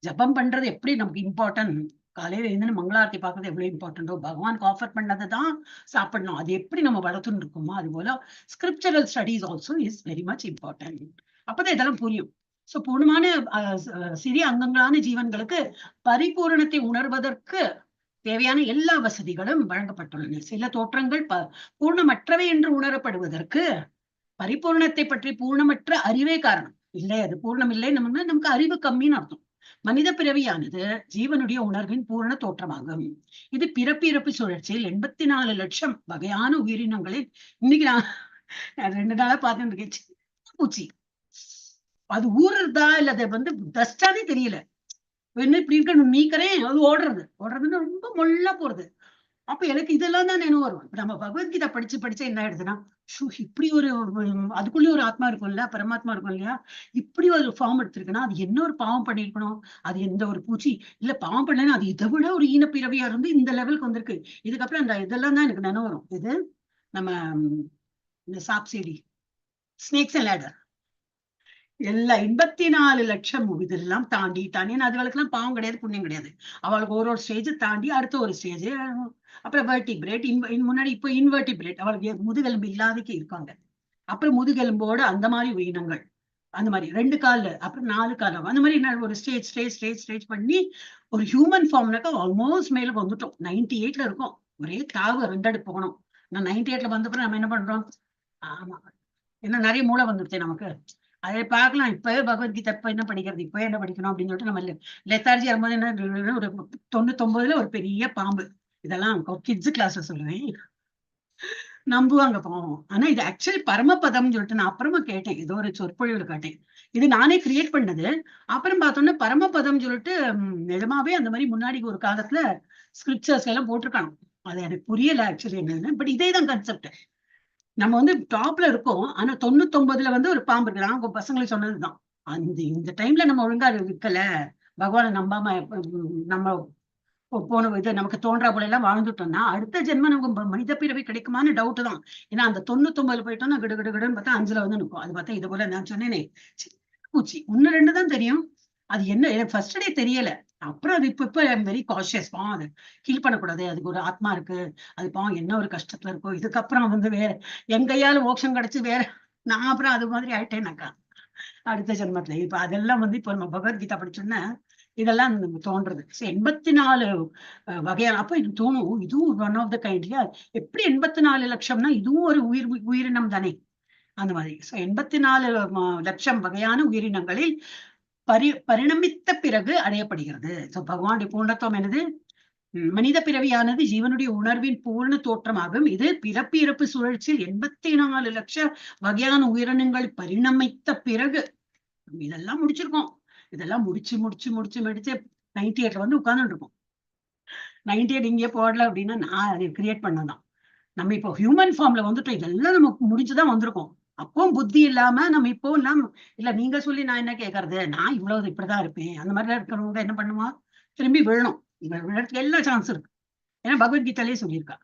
ஜபம் பண்றது எப்படி நமக்கு இம்பார்ட்டன்ட், காலையில இருந்து மங்களாரத்தி பாக்குறது எவ்வளவு இம்பார்ட்டன்டோ, பகவானுக்கு ஆஃபர் பண்ணதுதான் சாப்பிடணும், அது எப்படி நம்ம வளர்த்துன்னு இருக்கோமோ அது போல scriptural studies also is very much important. அப்பதான் இதெல்லாம் புரியும். சோ பூர்ணமான சிறிய அங்கங்களான ஜீவன்களுக்கு பரிபூரணத்தை உணர்வதற்கு தேவையான எல்லா வசதிகளும் வழங்கப்பட்டுள்ளன. சில தோற்றங்கள் பூர்ணமற்றவை என்று உணரப்படுவதற்கு பரிபூர்ணத்தை பற்றி பூர்ணமற்ற அறிவே காரணம். இல்லை, அது பூர்ணம் இல்லை, நமக்கு அறிவு கம்மின்னு அர்த்தம். மனித பிறவியானது ஜீவனுடைய உணர்வின் பூர்ண தோற்றமாகும். இது பிறப்பு சுழற்சியில் 84 லட்சம் வகையான உயிரினங்களில் இன்னைக்கு நான் 2 நாளா பார்த்துட்டு இருக்கேன். பூச்சி அது ஊறுறதா இல்ல அதை வந்து டஸ்டானே தெரியல. என்ன இப்படி இருக்கணும் மீக்கிறேன், அது ஓடுறதுன்னு ரொம்ப மொல்லா போறது. அப்ப எனக்கு இதெல்லாம் தான் நினைவு வரும். இப்ப நம்ம பகவத்கீதை படிச்சு என்ன ஆயிடுதுன்னா, இப்படி ஒரு அதுக்குள்ளேயே ஒரு ஆத்மா இருக்கும் இல்ல, பரமாத்மா இருக்கும் இல்லையா, இப்படி ஒரு ஃபார்ம் எடுத்திருக்குன்னா அது என்ன ஒரு பாவம் பண்ணிருக்கணும், அது எந்த ஒரு பூச்சி இல்ல பாவம் பண்ணலன்னா அது இதை விட ஒரு ஈனப்பிறவியா இருந்து இந்த லெவலுக்கு வந்திருக்கு. இதுக்கப்புறம் அந்த இதெல்லாம் தான் எனக்கு நினைவு வரும். இது நம்ம இந்த சாப்சிடி ஸ்னேக்ஸ் அண்ட் லேடர் எல்லாம் 84 லட்சம் இதெல்லாம் தாண்டி அதுகளுக்கு எல்லாம் பாவம் கிடையாது, புண்ணியம் கிடையாது. அவளுக்கு ஒரு ஸ்டேஜ் தாண்டி அடுத்த ஒரு ஸ்டேஜ், அப்புறம் வெர்டிபிரேட், முன்னாடி இப்போ இன்வெர்டிபிரேட், அவளுக்கு முதுகெலும்பு இல்லாதக்கு இருக்காங்க. அப்புறம் முதுகெலும்போடு அந்த மாதிரி உயிரினங்கள், அந்த மாதிரி 2 கால்ல, அப்புறம் 4 காலம், அந்த மாதிரி நான் ஒரு ஸ்டேஜ் பண்ணி ஒரு ஹியூமன் ஃபார்ம்னாக்கா ஆல்மோஸ்ட் மேல வந்துட்டோம். 98ல இருக்கோம். ஒரே தாவு 2 அடுக்கு போகணும். நான் 98ல வந்தப்பறம் நம்ம என்ன பண்றோம்? ஆமா, ஏன்னா நிறைய மூளை வந்துருச்சு நமக்கு. அதை பார்க்கலாம். இப்பவே பகவத்கீதை இப்ப என்ன படிக்கிறது, இப்ப என்ன படிக்கணும் அப்படின்னு சொல்லிட்டு நம்ம லெத்தார்ஜி வரும்போது என்ன, ஒரு 99ல ஒரு பெரிய பாம்பு. இதெல்லாம் கிட்ஸ் கிளாஸ்ல சொல்லுவேன், நம்புவாங்க பாவம். ஆனா இது ஆக்சுவலி பரமபதம்னு சொல்லிட்டு நான் அப்புறமா கேட்டேன், ஏதோ ஒரு சொற்பொழிவுல கேட்டேன். இது நானே கிரியேட் பண்ணது. அப்புறம் பார்த்தோம்னா பரமபதம் சொல்லிட்டு நிஜமாவே அந்த மாதிரி முன்னாடி ஒரு காலத்துல ஸ்கிரிப்சர்ஸ் எல்லாம் போட்டிருக்காங்க. அது எனக்கு புரியல ஆக்சுவலி என்னன்னு. பட் இதே தான் கான்செப்ட். நம்ம வந்து டாப்ல இருக்கோம், ஆனா 99ல வந்து ஒரு பாம்பு இருக்கு. நான் பசங்களுக்கு சொன்னதுதான், இந்த டைம்ல நம்ம ஒழுங்கா இருக்கல, பகவானை நம்பாம நம்ம போன இது நமக்கு தோன்றா போல எல்லாம் வாழ்ந்துட்டோம்னா அடுத்த ஜென்மம் நமக்கு மனித பிறவி கிடைக்குமான்னு டவுட் தான். ஏன்னா அந்த 99ல போயிட்டோம்னா கிடுன்னு பார்த்தா 5ல வந்து நிற்கும். அது பார்த்தா இது போல நான் சொன்னேனே பூச்சி 1, 2 தான் தெரியும். அது என்ன எனக்கு ஃபர்ஸ்ட் டே தெரியல. அப்புறம் அது இப்ப வெரி காஷியஸ். பாவம், அது ஹீல் பண்ணக்கூடாது, அதுக்கு ஒரு ஆத்மா இருக்கு, அது பாவம் என்ன ஒரு கஷ்டத்துல இருக்கும். இதுக்கப்புறம் வந்து வேற என் கையால மோட்சம் கிடைச்சு வேற நான் அப்புறம் அது மாதிரி ஆயிட்டேனாக்கா அடுத்த ஜென்மத்துல. இப்ப அதெல்லாம் வந்து இப்ப நம்ம பகவத்கீதா படிச்சோன்னா இதெல்லாம் தோன்றது. 84 வகையான. அப்ப எனக்கு தோணும், இதுவும் ஒன் ஆஃப் த கைண்ட் இல்லையா? எப்படி 84 லட்சம்னா இதுவும் ஒரு உயிரினம் தானே, அந்த மாதிரி. 84 லட்சம் வகையான உயிரினங்களில் பரிணமித்த பிறகு அடையப்படுகிறது. பகவானுடைய பூர்ணத்துவம் என்னது? மனித பிறவியானது ஜீவனுடைய உணர்வின் பூர்ண தோற்றமாகும். இது பிறப்பு இறப்பு சுழற்சியில் 84 லட்சம் வகையான உயிரினங்கள் பரிணமித்த பிறகு இதெல்லாம் முடிச்சிருக்கோம். இதெல்லாம் முடிச்சு 98ல வந்து உட்கார்ந்துட்டு இருக்கோம். 98 இங்கே போடல அப்படின்னா நான் அதை கிரியேட் பண்ணதான். நம்ம இப்போ ஹியூமன் ஃபார்ம்ல வந்துட்டோம். இதெல்லாம் நமக்கு முடிச்சுதான் வந்திருக்கோம். அப்பவும் புத்தி இல்லாம நம்ம இப்போ இல்ல நீங்க சொல்லி நான் என்ன கேட்கறது, நான் இவ்வளவு இப்படிதான் இருப்பேன், அந்த மாதிரிலாம் இருக்கிறவங்க என்ன பண்ணுவா, திரும்பி விழணும். விழறதுக்கு எல்லா சான்ஸ் இருக்கு. ஏன்னா பகவத்கீதையிலே சொல்லியிருக்கா.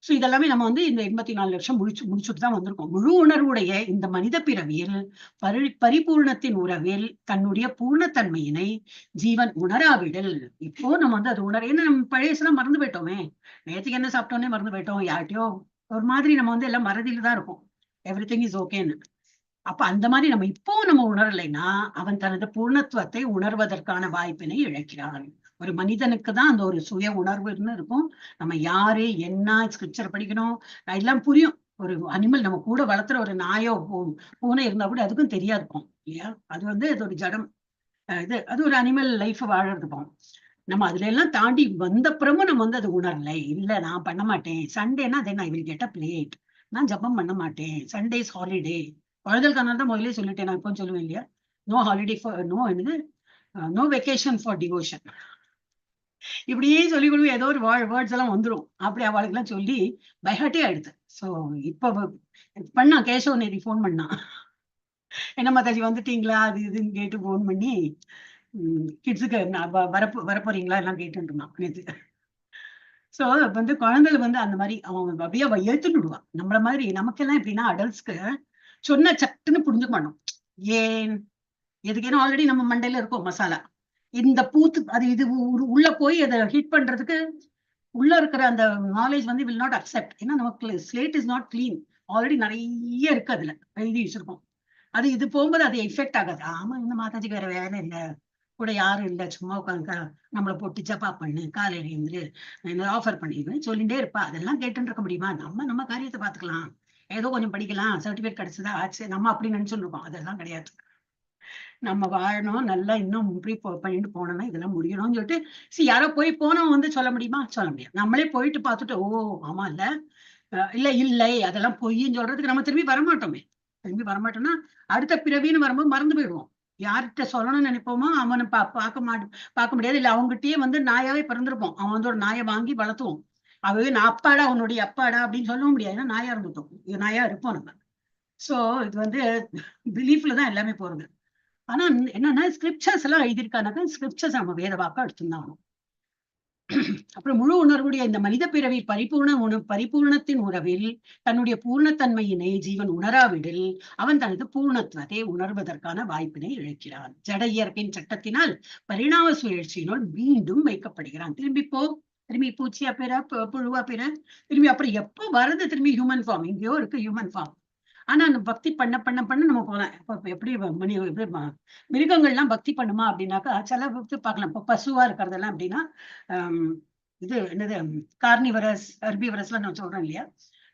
சோ இதெல்லாமே நம்ம வந்து இந்த 84 லட்சம் முடிச்சுட்டு தான் வந்திருக்கோம். முழு உணர்வுடைய இந்த மனித பிறவியில் பரிபூர்ணத்தின் உறவில் தன்னுடைய பூர்ணத்தன்மையினை ஜீவன் உணராவிடல். இப்போ நம்ம வந்து அது ஏன்னா நம்ம பழையசெல்லாம் மறந்து போயிட்டோமே. நேற்றுக்கு என்ன சாப்பிட்டோன்னே மறந்து போயிட்டோம். யார்கிட்டயோ ஒரு மாதிரி நம்ம வந்து எல்லாம் மறதியில தான் இருக்கும். எவ்ரி திங் இஸ் ஓகேன்னு. அப்ப அந்த மாதிரி நம்ம இப்போ நம்ம உணரலைன்னா அவன் தனது பூர்ணத்துவத்தை உணர்வதற்கான வாய்ப்பினை இழக்கிறான். ஒரு மனிதனுக்கு தான் அந்த ஒரு சுய உணர்வுன்னு இருக்கும். நம்ம யாரு என்ன ஸ்கிரிப்சர் படிக்கணும் எல்லாம் புரியும். ஒரு அனிமல் நம்ம கூட வளர்த்துற ஒரு நாயோ பூனை இருந்தா கூட அதுக்கும் தெரியாது இருக்கும் இல்லையா? அது வந்து அது ஒரு ஜடம், அது ஒரு அனிமல் லைஃப் வாழறது போகும். நம்ம அதுல எல்லாம் தாண்டி வந்தப்புறமும் நம்ம வந்து அது உணரலை. இல்ல நான் பண்ண மாட்டேன், சண்டேனா then I will get up late, நான் ஜபம் பண்ண மாட்டேன், சண்டேஸ் ஹாலிடே. குழந்தைகளுக்கான தான் முதலே சொல்லிட்டேன், நான் இப்போ சொல்லுவேன் இல்லையா, no holiday for no vacation for devotion. இப்படியே சொல்லி கொடுங்க, ஏதோ ஒரு வேர்ட்ஸ் எல்லாம் வந்துடும். அப்படி அவளுக்கு எல்லாம் சொல்லி பைஹாட்டே ஆயிடுது. சோ இப்ப பண்ணா கேசவ் நேதி போன் பண்ணா, என்ன மாதாஜி வந்துட்டீங்களா அது இதுன்னு கேட்டு போன் பண்ணி கிட்ஸுக்கு வரப்போறீங்களா எல்லாம் கேட்டுட்டு இருந்தான் நேத்து. சோ வந்து குழந்தைகள் வந்து அந்த மாதிரி அவன் அப்படியே அவ ஏத்துட்டு விடுவான். நம்மள மாதிரி நமக்கெல்லாம் எப்படின்னா அடல்ட்ஸ்க்கு சொன்ன சட்டுன்னு புரிஞ்சுக்க மாட்டோம். ஏன் எதுக்கேன்னா ஆல்ரெடி நம்ம மண்டையில இருக்கும் மசாலா. இந்த பூத்து அது இது உள்ள போய் அதை ஹிட் பண்றதுக்கு உள்ள இருக்கிற அந்த நாலேஜ் வந்து வில் நாட் அக்செப்ட். ஏன்னா நமக்கு slate is not clean, already நிறைய இருக்கு அதுல எழுதி வச்சிருக்கோம். அது இது போகும்போது அது எஃபெக்ட் ஆகாது. ஆமா இந்த மாதாஜிக்கு வேற வேலை இல்லை, கூட யாரும் இல்லை, சும்மா உட்காந்து நம்மளை போட்டு ஜப்பா பண்ணு, காலையில இருந்து ஆஃபர் பண்ணிடுவேன் சொல்லிட்டே இருப்பா. அதெல்லாம் கேட்டுட்டு இருக்க முடியுமா? நம்ம காரியத்தை பாத்துக்கலாம், ஏதோ கொஞ்சம் படிக்கலாம், சர்டிபிகேட் கிடைச்சதா ஆச்சு, நம்ம அப்படி நினைச்சுட்டு இருக்கோம். அதெல்லாம் கிடையாது. நம்ம வாழணும், நல்லா இன்னும் பண்ணிட்டு போனோம்னா இதெல்லாம் முடியணும்னு சொல்லிட்டு யாரோ போனோம் வந்து சொல்ல முடியுமா? சொல்ல முடியாது. நம்மளே போயிட்டு பார்த்துட்டு ஓ ஆமா இல்லை அதெல்லாம் பொய்ன்னு சொல்றதுக்கு நம்ம திரும்பி வரமாட்டோமே. திரும்பி வரமாட்டோம்னா அடுத்த பிறவின்னு வரும்போது மறந்து போயிடுவோம். யார்கிட்ட சொல்லணும்னு நினைப்போமோ அவனை பார்க்க முடியாது. இல்ல அவங்ககிட்டயே வந்து நாயாவே பிறந்திருப்போம். அவன் வந்து ஒரு நாயை வாங்கி வளர்த்துவோம். அவே நான் அப்பாடா உன்னுடைய அப்பாடா அப்படின்னு சொல்ல முடியாது. ஏன்னா நாயா இருந்துட்டோம், நாயா இருப்போம் நம்ம. சோ இது வந்து பிலீஃப்ல தான் எல்லாமே போறது. ஆனா என்னன்னா ஸ்கிரிப்சர்ஸ் எல்லாம் எழுதியிருக்கானாக்கா ஸ்கிரிப்சர்ஸ் நம்ம வேத வாக்கா எடுத்துதான். அப்புறம் முழு உணர்வுடைய இந்த மனித பிறவி பரிபூர்ணத்தின் உறவில் தன்னுடைய பூர்ணத்தன்மையினை ஜீவன் உணராவிடில் அவன் தனது பூர்ணத்துவத்தை உணர்வதற்கான வாய்ப்பினை இழக்கிறான். ஜட இயற்கையின் சட்டத்தினால் பரிணாம சுழற்சியினால் மீண்டும் வைக்கப்படுகிறான். திரும்பி பூச்சியா பிற புழுவா பிற திரும்பி அப்புறம் எப்போ வருது திரும்பி ஹியூமன் ஃபார்ம். எங்கேயோ இருக்கு ஹியூமன் ஃபார்ம். ஆனா அந்த பக்தி பண்ண நம்ம போலாம். இப்ப எப்படி மிருகங்கள்லாம் பக்தி பண்ணுமா அப்படின்னாக்கா சில பக்தி பார்க்கலாம். இப்ப பசுவா இருக்கிறதெல்லாம் அப்படின்னா இது என்னது கார்னிவரஸ் ஹெர்பிவரஸ் எல்லாம் நம்ம சொல்றோம் இல்லையா,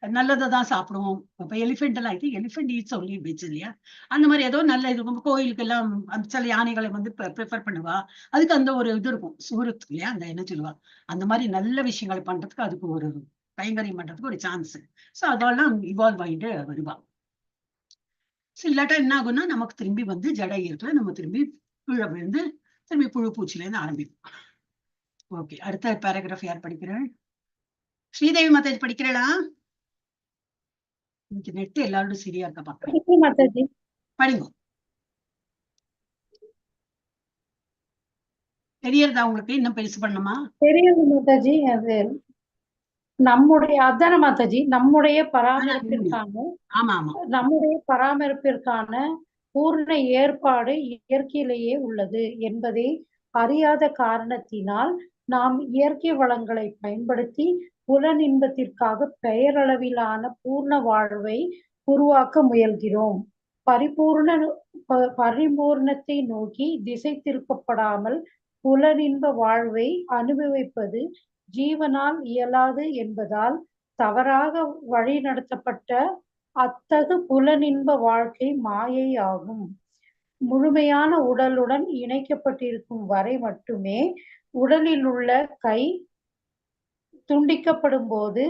நல்லதான் சாப்பிடுவோம். இப்ப எலிஃபென்ட் எல்லாம் எலிஃபென்ட் ஈட்ஸ் ஒன்லி வெஜ் இல்லையா, அந்த மாதிரி ஏதோ நல்ல இது இருக்கும். கோயிலுக்கு எல்லாம் அந்த சில யானைகளை வந்து ப்ரிஃபர் பண்ணுவா, அதுக்கு அந்த ஒரு இது இருக்கும் சூரத் இல்லையா, அந்த என்ன சொல்லுவா, அந்த மாதிரி நல்ல விஷயங்களை பண்றதுக்கு அதுக்கு ஒரு கைங்கரியம் பண்றதுக்கு ஒரு சான்ஸ். சோ அதெல்லாம் இவால்வ் ஆயிட்டு வருவா. சோ இல்லாட்டா என்ன ஆகும்னா நமக்கு திரும்பி வந்து ஜட இருக்குல்ல, நம்ம திரும்பி கீழே விழுந்து திரும்பி புழு பூச்சில இருந்து ஆரம்பிப்போம். ஓகே, அடுத்த பேராகிராஃப் யார் படிக்கிறேன்? ஸ்ரீதேவி மாதாஜி படிக்கிறா? இன்னைக்கு நெட் எல்லாரும் சரியா இருக்க பாக்குறேன். மாதாஜி படிங்க. தெரியறதா உங்களுக்கு? இன்னும் பெருசு பண்ணணுமா? தெரியுது மாதாஜி. அது நம்முடைய அதான மாதாஜி, நம்முடைய பராமரிப்பிற்கான ஆமா ஆமா நம்முடைய பராமரிப்பிற்கான பூர்ண ஏற்பாடு இயற்கையிலேயே உள்ளது என்பதை அறியாத காரணத்தினால் நாம் இயற்கை வளங்களை பயன்படுத்தி புலனின்பத்திற்காக பெயரளவிலான பூர்ண வாழ்வை உருவாக்க முயல்கிறோம். பரிபூர்ணத்தை நோக்கி திசை திருப்பப்படாமல் புலனின்ப வாழ்வை அனுபவிப்பது ஜீவனால் இயலாது என்பதால் தவறாக வழிநடத்தப்பட்ட அத்தகு புலனின்ப வாழ்க்கை மாயை ஆகும். முழுமையான உடலுடன் இணைக்கப்பட்டிருக்கும் வரை மட்டுமே உடலில் உள்ள கை துண்டிக்கப்படும் போது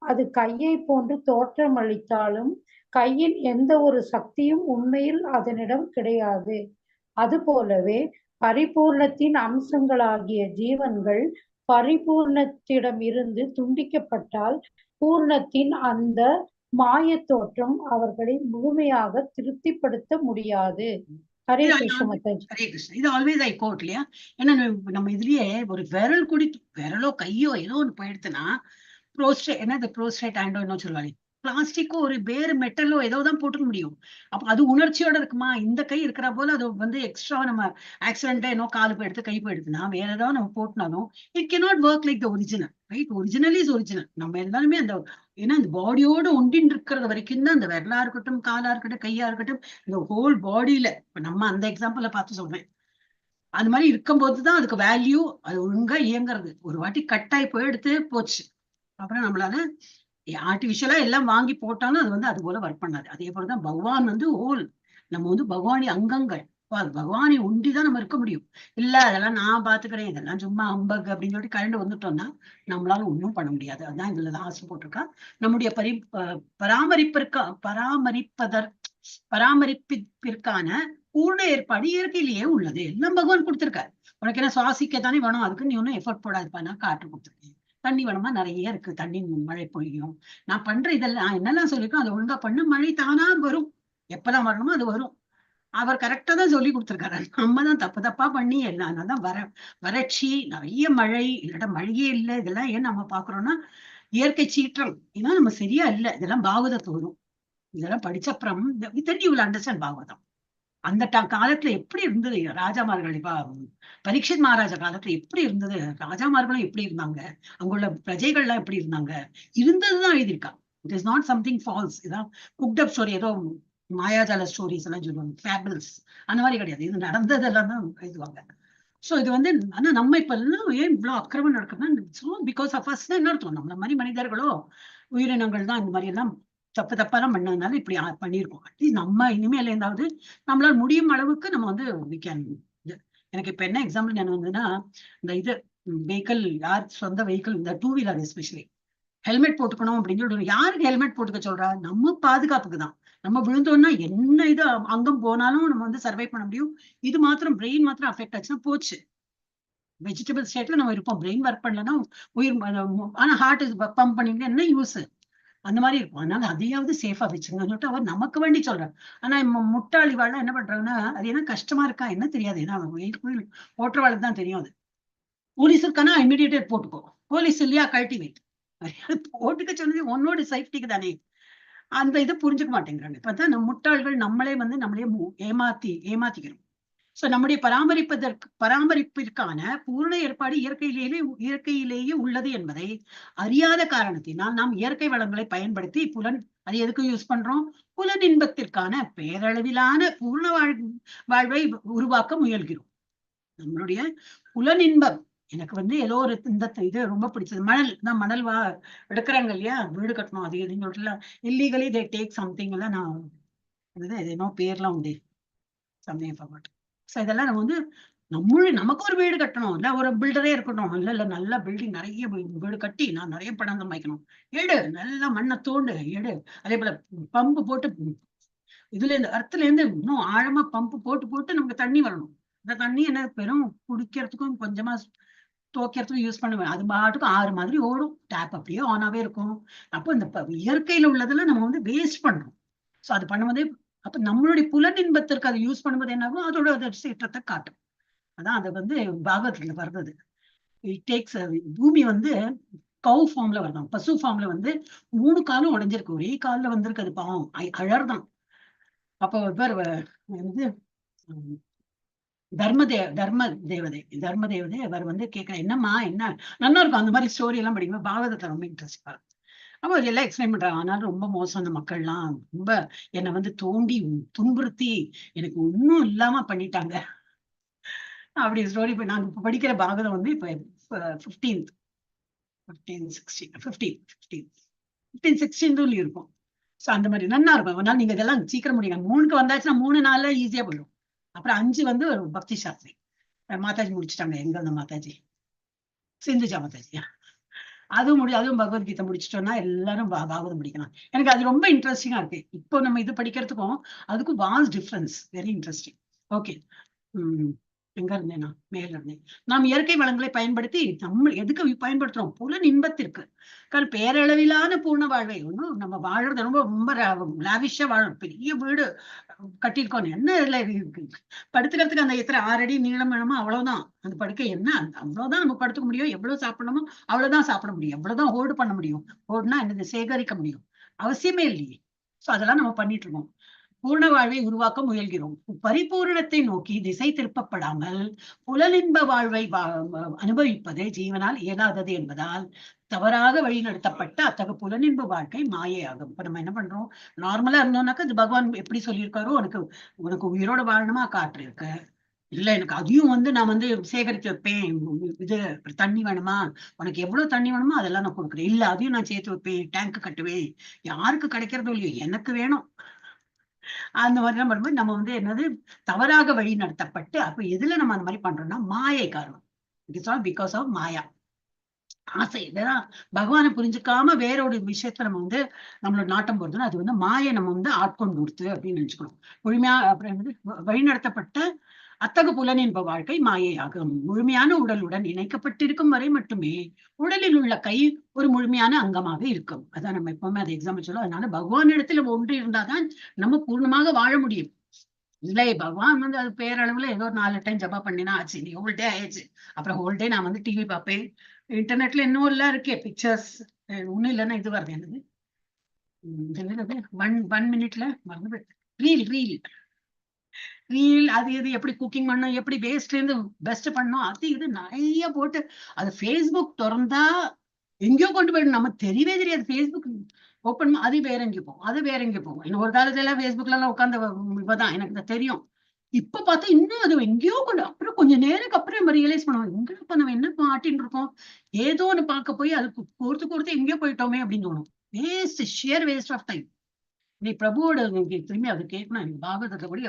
அது கையை போன்று தோற்றமளித்தாலும் கையின் எந்த ஒரு சக்தியும் உண்மையில் அதனிடம் கிடையாது. அதுபோலவே பரிபூர்ணத்தின் அம்சங்களாகிய ஜீவன்கள் பரிபூர்ணத்திடம் இருந்து துண்டிக்கப்பட்டால் பூர்ணத்தின் அந்த மாய தோற்றம் அவர்களை முழுமையாக திருப்திப்படுத்த முடியாது. ஹரே கிருஷ்ண மாதாஜி. ஹரே கிருஷ்ண. இது ஆல்வேஸ் ஐ கோட் இல்லையா, ஏன்னா நம்ம இதுலயே ஒரு விரல் கூடி விரலோ கையோ ஏதோ ஒண்ணு போயிடுத்துன்னா ப்ரோஸ்ட்ரேட், என்ன ப்ரோஸ்ட்ரேட் ஆண்டோ என்ன சொல்லுவாங்க, பிளாஸ்டிக்கோ ஒரு வேறு மெட்டலோ ஏதோதான் போட்டுக்க முடியும். அப்ப அது உணர்ச்சியோட இருக்குமா? இந்த கை இருக்கிற போல அது வந்து எக்ஸ்ட்ரா நம்ம ஆக்சிடென்டா ஏதோ காலு போயிடுத்து கை போயிடுதுன்னா வேற ஏதாவது நம்ம போட்டினாலும் it cannot work like the original, right? Original is original. நம்ம எல்லாருமே அந்த ஏன்னா அந்த பாடியோட ஒண்டின்னு இருக்கிறது வரைக்கும் தான் அந்த விரலா இருக்கட்டும், காலா இருக்கட்டும், கையா இருக்கட்டும், இந்த ஹோல் பாடியில இப்ப நம்ம அந்த எக்ஸாம்பிள பார்த்து சொல்றேன். அந்த மாதிரி இருக்கும் போதுதான் அதுக்கு வேல்யூ. அது ஒழுங்கா இயங்குறது. ஒரு வாட்டி கட்டாய் போயிடுத்து போச்சு, அப்புறம் நம்மளால ஆர்டிபிஷியலா எல்லாம் வாங்கி போட்டாலும் அது வந்து அது போல ஒர்க் பண்ணாது. அதே போலதான் பகவான் வந்து ஹோல், நம்ம வந்து பகவானி அங்கங்கள், பகவானை ஒண்டிதான் நம்ம இருக்க முடியும். இல்ல அதெல்லாம் நான் பாத்துக்கிறேன், இதெல்லாம் சும்மா அம்பக் அப்படின்னு சொல்லிட்டு கரண்ட் வந்துட்டோம்னா நம்மளால ஒண்ணும் பண்ண முடியாது. அதான் இதுலதான் ஆசை போட்டிருக்கா. நம்முடைய பராமரிப்பிற்கான பூர்ண ஏற்பாடு இயற்கையிலேயே உள்ளது. எல்லாம் பகவான் கொடுத்திருக்காரு. உனக்கு என்ன சுவாசிக்கத்தானே வேணும், அதுக்கு நீ ஒன்னும் எஃபர்ட் போடாதுப்பா, நான் காற்று கொடுத்துருக்கேன். தண்ணி வேணுமா, நிறைய இருக்கு, தண்ணி மழை பொழியும். நான் பண்ற இதெல்லாம் என்னெல்லாம் சொல்லிருக்கோம் அதை ஒழுங்கா பண்ணு, மழை தானா வரும். எப்பெல்லாம் வரணுமோ அது வரும். அவர் கரெக்டா தான் சொல்லி கொடுத்திருக்காரு. நம்ம தான் தப்பா பண்ணி எல்லாம். அதனாலதான் வறட்சி, நிறைய மழை, இல்லாட்டா மழையே இல்லை, இதெல்லாம் ஏன் நம்ம பாக்குறோம்னா இயற்கை சீற்றம். ஏன்னா நம்ம சரியா இல்லை. இதெல்லாம் பாகவதத்து வரும். இதெல்லாம் படிச்சப்புறம் யூ வில் அண்டர்ஸ்டாண்ட் பாகவதம். அந்த காலத்துல எப்படி இருந்தது ராஜாமார்கள், இப்ப பரீட்சித் மகாராஜா காலத்துல எப்படி இருந்தது, ராஜாமார்களும் எப்படி இருந்தாங்க, அங்குள்ள பிரஜைகள்லாம் எப்படி இருந்தாங்க, இருந்ததுதான் எழுதியிருக்கா. It is not something false. இதான் குக்ட் அப் ஸ்டோரி, ஏதோ மாயாஜால ஸ்டோரிஸ் எல்லாம் சொல்லுவாங்க, ஃபேபிள்ஸ், அந்த மாதிரி கிடையாது. இது நடந்ததெல்லாம் தான் எழுதுவாங்க. சோ இது வந்து ஆனா நம்ம இப்ப எல்லாம் ஏன் இவ்வளவு அக்கிரமம் நடக்குதுன்னா பிகாஸ் ஆஃப் அஸ் தான். என்ன அர்த்தம், நம்மள மாதிரி மனிதர்களோ உயிரினங்கள் தான் இந்த மாதிரி எல்லாம் தப்பெல்லாம் பண்ணதுனால இப்படி பண்ணியிருக்கோம். அட்லீஸ்ட் நம்ம இனிமேல் இருந்தாவது நம்மளால முடியும் அளவுக்கு நம்ம வந்து எனக்கு இப்ப என்ன எக்ஸாம்பிள் என்ன வந்ததுன்னா, இந்த இது வெஹிக்கிள், யார் சொந்த வெஹிக்கிள், இந்த 2 வீலர் எஸ்பெஷலி ஹெல்மெட் போட்டுக்கணும் அப்படின்னு சொல்லிட்டு யாருக்கு ஹெல்மெட் போட்டுக்க சொல்றா? நம்ம பாதுகாப்புக்கு தான். நம்ம விழுந்தோம்னா என்ன இது அங்கம் போனாலும் நம்ம வந்து சர்வை பண்ண முடியும். இது மாத்திரம் பிரெயின் மாத்திரம் அஃபெக்ட் ஆச்சுன்னா போச்சு. வெஜிடபிள் ஸ்டேட்ல நம்ம இருப்போம், பிரெயின் ஒர்க் பண்ணலன்னா உயிர். ஆனா ஹார்ட் பம்ப் பண்ணிட்டு என்ன யூஸ், அந்த மாதிரி இருக்கும். அதனால அதையாவது சேஃபா வச்சுக்கணும்னு சொல்லிட்டு அவர் நமக்கு வேண்டி சொல்றாரு. ஆனா முட்டாளி வாழ என்ன பண்றாங்கன்னா, அது என்ன கஷ்டமா இருக்கா என்ன தெரியாது, ஏன்னா ஓட்டுறவாளுக்கு தான் தெரியும். அது போலீஸ் இருக்கானா இமிடியேட்டட் போட்டுக்கோ, போலீஸ் இல்லையா கல்டிவேட் போட்டுக்க சொன்னது உன்னோட சேஃப்டிக்கு தானே. அந்த இதை புரிஞ்சுக்க மாட்டேங்கிறாங்க. இப்பதான் நம்ம முட்டாள்கள் நம்மளே வந்து நம்மளே ஏமாத்திக்கிறோம். சோ நம்முடைய பராமரிப்பிற்கான பூர்ண ஏற்பாடு இயற்கையிலேயே உள்ளது என்பதை அறியாத காரணத்தினால் நாம் இயற்கை வளங்களை பயன்படுத்தி அது எதுக்கு யூஸ் பண்றோம்? புலனின்பத்திற்கான பேரளவிலான பூர்ண வாழ்வை உருவாக்க முயல்கிறோம். நம்மளுடைய புலனின்பம் எனக்கு வந்து ஏதோ ஒரு இந்த இது ரொம்ப பிடிச்சது. மணல் எடுக்கிறாங்க இல்லையா, வீடு கட்டணும் அது எதுன்னு சொல்லிட்டு இல்லீகலி தே டேக் சம்திங் எல்லாம் நான் ஏதோ பேர்லாம் உண்டு சமயம். ஸோ இதெல்லாம் நம்ம வந்து நமக்கு ஒரு வீடு கட்டணும், இல்ல ஒரு பில்டரே இருக்கணும், இல்ல நல்ல பில்டிங் நிறைய வீடு கட்டி நான் நிறைய பணம் சம்பாதிக்கணும், நல்லா மண்ணை தோண்டு அதே போல பம்பு போட்டு இதுல இருந்து அர்த்துல இருந்து இன்னும் ஆழமா பம்பு போட்டு நமக்கு தண்ணி வரணும். இந்த தண்ணி என்ன பெரும் குடிக்கிறதுக்கும் கொஞ்சமா துவைக்கிறதுக்கும் யூஸ் பண்ணுவேன். அது பாட்டுக்கும் 6 மாதிரி ஓடும், டேப் அப்படியே ஆனாவே இருக்கும். அப்போ இந்த இயற்கையில உள்ளதெல்லாம் நம்ம வந்து வேஸ்ட் பண்றோம். ஸோ அது பண்ணும்போதே அப்ப நம்மளுடைய புலனின்பத்திற்கு அதை யூஸ் பண்ணும்போது என்ன ஆகும், அதோட சீற்றத்தை காட்டும். அதான் அது வந்து பாகவத்துல வர்றது. இட் டேக்ஸ் பூமி வந்து கவு ஃபார்ம்ல வரணும், பசு ஃபார்ம்ல வந்து 3 காலும் உடைஞ்சிருக்கு, ஒரே காலில் வந்திருக்கு, அது பாவம் அழர்தான். அப்போ இவர் வந்து தர்ம தேவதை அவர் வந்து கேட்கிற என்னம்மா என்ன நல்லா இருக்கும் அந்த மாதிரி ஸ்டோரி எல்லாம் படிக்கும்போது பாகவதத்தை ரொம்ப இன்ட்ரெஸ்டா. அப்போ எல்லாம் எக்ஸ்பிளைன் பண்றாங்க. ஆனாலும் ரொம்ப மோசம், அந்த மக்கள்லாம் ரொம்ப என்னை வந்து தோண்டி துன்புறுத்தி எனக்கு ஒன்னும் இல்லாம பண்ணிட்டாங்க அப்படி ஸ்டோரி. இப்ப நாங்க இப்ப படிக்கிற பாகவதம் வந்து இப்ப 15-16 இருக்கும். ஸோ அந்த மாதிரி நல்லா இருக்கும். அதனால நீங்க இதெல்லாம் சீக்கிரம் முடியும். 3க்கு வந்தாச்சுன்னா 3 நாள்ல ஈஸியா போயிடும். அப்புறம் 5 வந்து ஒரு பக்தி சாஸ்திரி மாதாஜி முடிச்சுட்டாங்க. எங்க அந்த மாதாஜி சிந்துஜா மாதாஜி, அதுவும் பகவத்கீதை முடிச்சிட்டோம்னா எல்லாரும் பாகவதம் முடிக்கலாம். எனக்கு அது ரொம்ப இன்ட்ரெஸ்டிங்கா இருக்கு. இப்போ நம்ம இது படிக்கிறதுக்கும் அதுக்கும் was difference, very interesting. Okay, எங்க இருந்தேன் நான் மேல இருந்தேன். நாம் இயற்கை வளங்களை பயன்படுத்தி நம்ம எதுக்கு பயன்படுத்துறோம், புலன் இன்பத்திற்கு. பேரளவிலான பூர்ண வாழ்வை ஒன்றும் நம்ம வாழறது ரொம்ப லாவிஷா வாழணும். பெரிய வீடு கட்டியிருக்கோம், என்ன இதுல இருக்கு படுத்துக்கிறதுக்கு அந்த எத்தனை 6 அடி நீளம் வேணுமோ அவ்வளவுதான் அந்த படுக்கை, என்ன அவ்வளவுதான் நம்ம படுத்துக்க முடியும். எவ்வளவு சாப்பிடணுமோ அவ்வளவுதான் சாப்பிட முடியும், எவ்வளவுதான் ஹோல்டு பண்ண முடியும். ஹோல்டுனா என்னது, சேகரிக்க முடியும், அவசியமே இல்லையே. சோ அதெல்லாம் நம்ம பண்ணிட்டு இருக்கோம். பூர்ண வாழ்வை உருவாக்க முயல்கிறோம். பரிபூரணத்தை நோக்கி திசை திருப்பப்படாமல் புலனின்ப வாழ்வை அனுபவிப்பது ஜீவனால் இயலாதது என்பதால் தவறாக வழிநடத்தப்பட்ட அத்தகைய புலனின்ப வாழ்க்கை மாயையாகும். இப்ப நம்ம என்ன பண்றோம், நார்மலா இருந்தோம்னாக்கா இது பகவான் எப்படி சொல்லியிருக்காரோ, உனக்கு உயிரோட வாழணுமா காட்டிருக்கு, இல்ல எனக்கு அதையும் வந்து நான் வந்து சேகரித்து வைப்பேன், இது தண்ணி வேணுமா, உனக்கு எவ்வளவு தண்ணி வேணுமோ அதெல்லாம் நான் கொடுக்குறேன், இல்ல அதையும் நான் சேர்த்து வைப்பேன், டேங்க் கட்டுவேன், யாருக்கு கிடைக்கிறதோ இல்லையோ எனக்கு வேணும். அந்த மாதிரிலாம் பண்ணும்போது நம்ம வந்து என்னது தவறாக வழி நடத்தப்பட்டு, அப்ப எதுல நம்ம அந்த மாதிரி பண்றோம்னா மாயை காரணம். இட்ஸ் ஆல் பிகாஸ் ஆஃப் மாயா, ஆசை. இதெல்லாம் பகவானை புரிஞ்சுக்காம வேற ஒரு விஷயத்துல நம்ம வந்து நம்மளோட நாட்டம் போறதுன்னா அது வந்து மாயை நம்ம வந்து ஆட்கொண்டு கொடுத்து அப்படின்னு நினைச்சுக்கணும். முழுமையா அப்புறம் வந்து வழிநடத்தப்பட்ட அத்தகு புலனின்ப வாழ்க்கை மாயையாகும். முழுமையான உடலுடன் இணைக்கப்பட்டிருக்கும் வரை மட்டுமே உடலில் உள்ள கை ஒரு முழுமையான அங்கமாக இருக்கும். அதான் நம்ம எப்பவுமே அதை எக்ஸாம்பிள் சொல்லுவோம். அதனால பகவான் இடத்துல ஒன்று இருந்தாதான் நம்ம பூர்ணமாக வாழ முடியும். இல்லை பகவான் வந்து அது பேரளவுல ஏதோ 4 டைம் ஜபா பண்ணினா ஆச்சு, நீ ஹோல் டே ஆயிடுச்சு. அப்புறம் ஹோல் டே நான் வந்து டிவி பார்ப்பேன், இன்டர்நெட்ல இன்னும் எல்லாம் இருக்கே பிக்சர்ஸ், ஒண்ணும் இல்லைன்னா இது வருது என்னது 1 மினிட்ல மறந்து ரீல் அது இது எப்படி குக்கிங் பண்ணும், எப்படி வேஸ்ட்ல இருந்து பெஸ்ட் பண்ணும், அது இது நிறைய போட்டு அது ஃபேஸ்புக் திறந்தா எங்கேயோ கொண்டு போயிடும். நம்ம தெரியவே தெரியாது. ஃபேஸ்புக் ஓப்பன் அது வேற எங்கே போகும். இன்னும் ஒரு காலத்துல எல்லாம் ஃபேஸ்புக்ல எல்லாம் உட்காந்து இவதான் எனக்கு தெரியும். இப்ப பார்த்தா இன்னும் அது எங்கேயோ கொண்டு, அப்புறம் கொஞ்சம் நேருக்கு அப்புறம் நம்ம ரியலைஸ் பண்ணுவோம், எங்க நம்ம என்ன மாட்டின்னு இருக்கோம், ஏதோ ஒண்ணு பார்க்க போய் அது கோர்த்து எங்கேயோ போயிட்டோமே அப்படின்னு தோணும். Waste, sheer waste of time. நீ பிரபுவோட திரும்பி அது கேட்கணும். எனக்கு பாகவதத்தை படி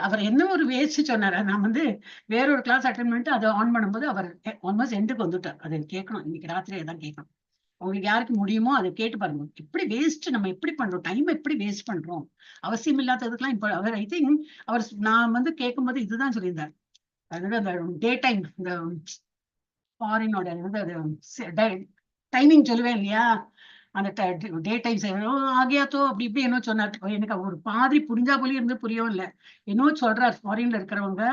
அவர் என்ன ஒரு வேஸ்ட் சொன்னாரு. நான் வந்து வேற ஒரு கிளாஸ் அட்டென்ட் பண்ணிட்டு அதை ஆன் பண்ணும்போது அவர் ஆல்மோஸ்ட் எண்டுக்கு வந்துட்டார். அதை கேட்கணும், இன்னைக்கு ராத்திரியே தான் கேட்கணும். உங்களுக்கு யாருக்கு முடியுமோ அதை கேட்டு பாருங்க. எப்படி வேஸ்ட் நம்ம எப்படி பண்றோம், டைம் எப்படி வேஸ்ட் பண்றோம், அவசியம் இல்லாததுக்கெல்லாம். இப்ப அவர் ஐ திங்க் நான் வந்து கேட்கும்போது இதுதான் சொல்லியிருந்தார். அதாவது அந்த டே டைம், இந்த ஃபாரினோட டைமிங் சொல்லுவேன் இல்லையா, அந்த டே டைம்ஸ் ஆகியாத்தோ அப்படி இப்படி என்ன சொன்னார். எனக்கு ஒரு மாதிரி புரிஞ்சா போலயும் இருந்து புரியவும் இல்லை. என்னோ சொல்றாரு, ஃபாரின்ல இருக்கிறவங்க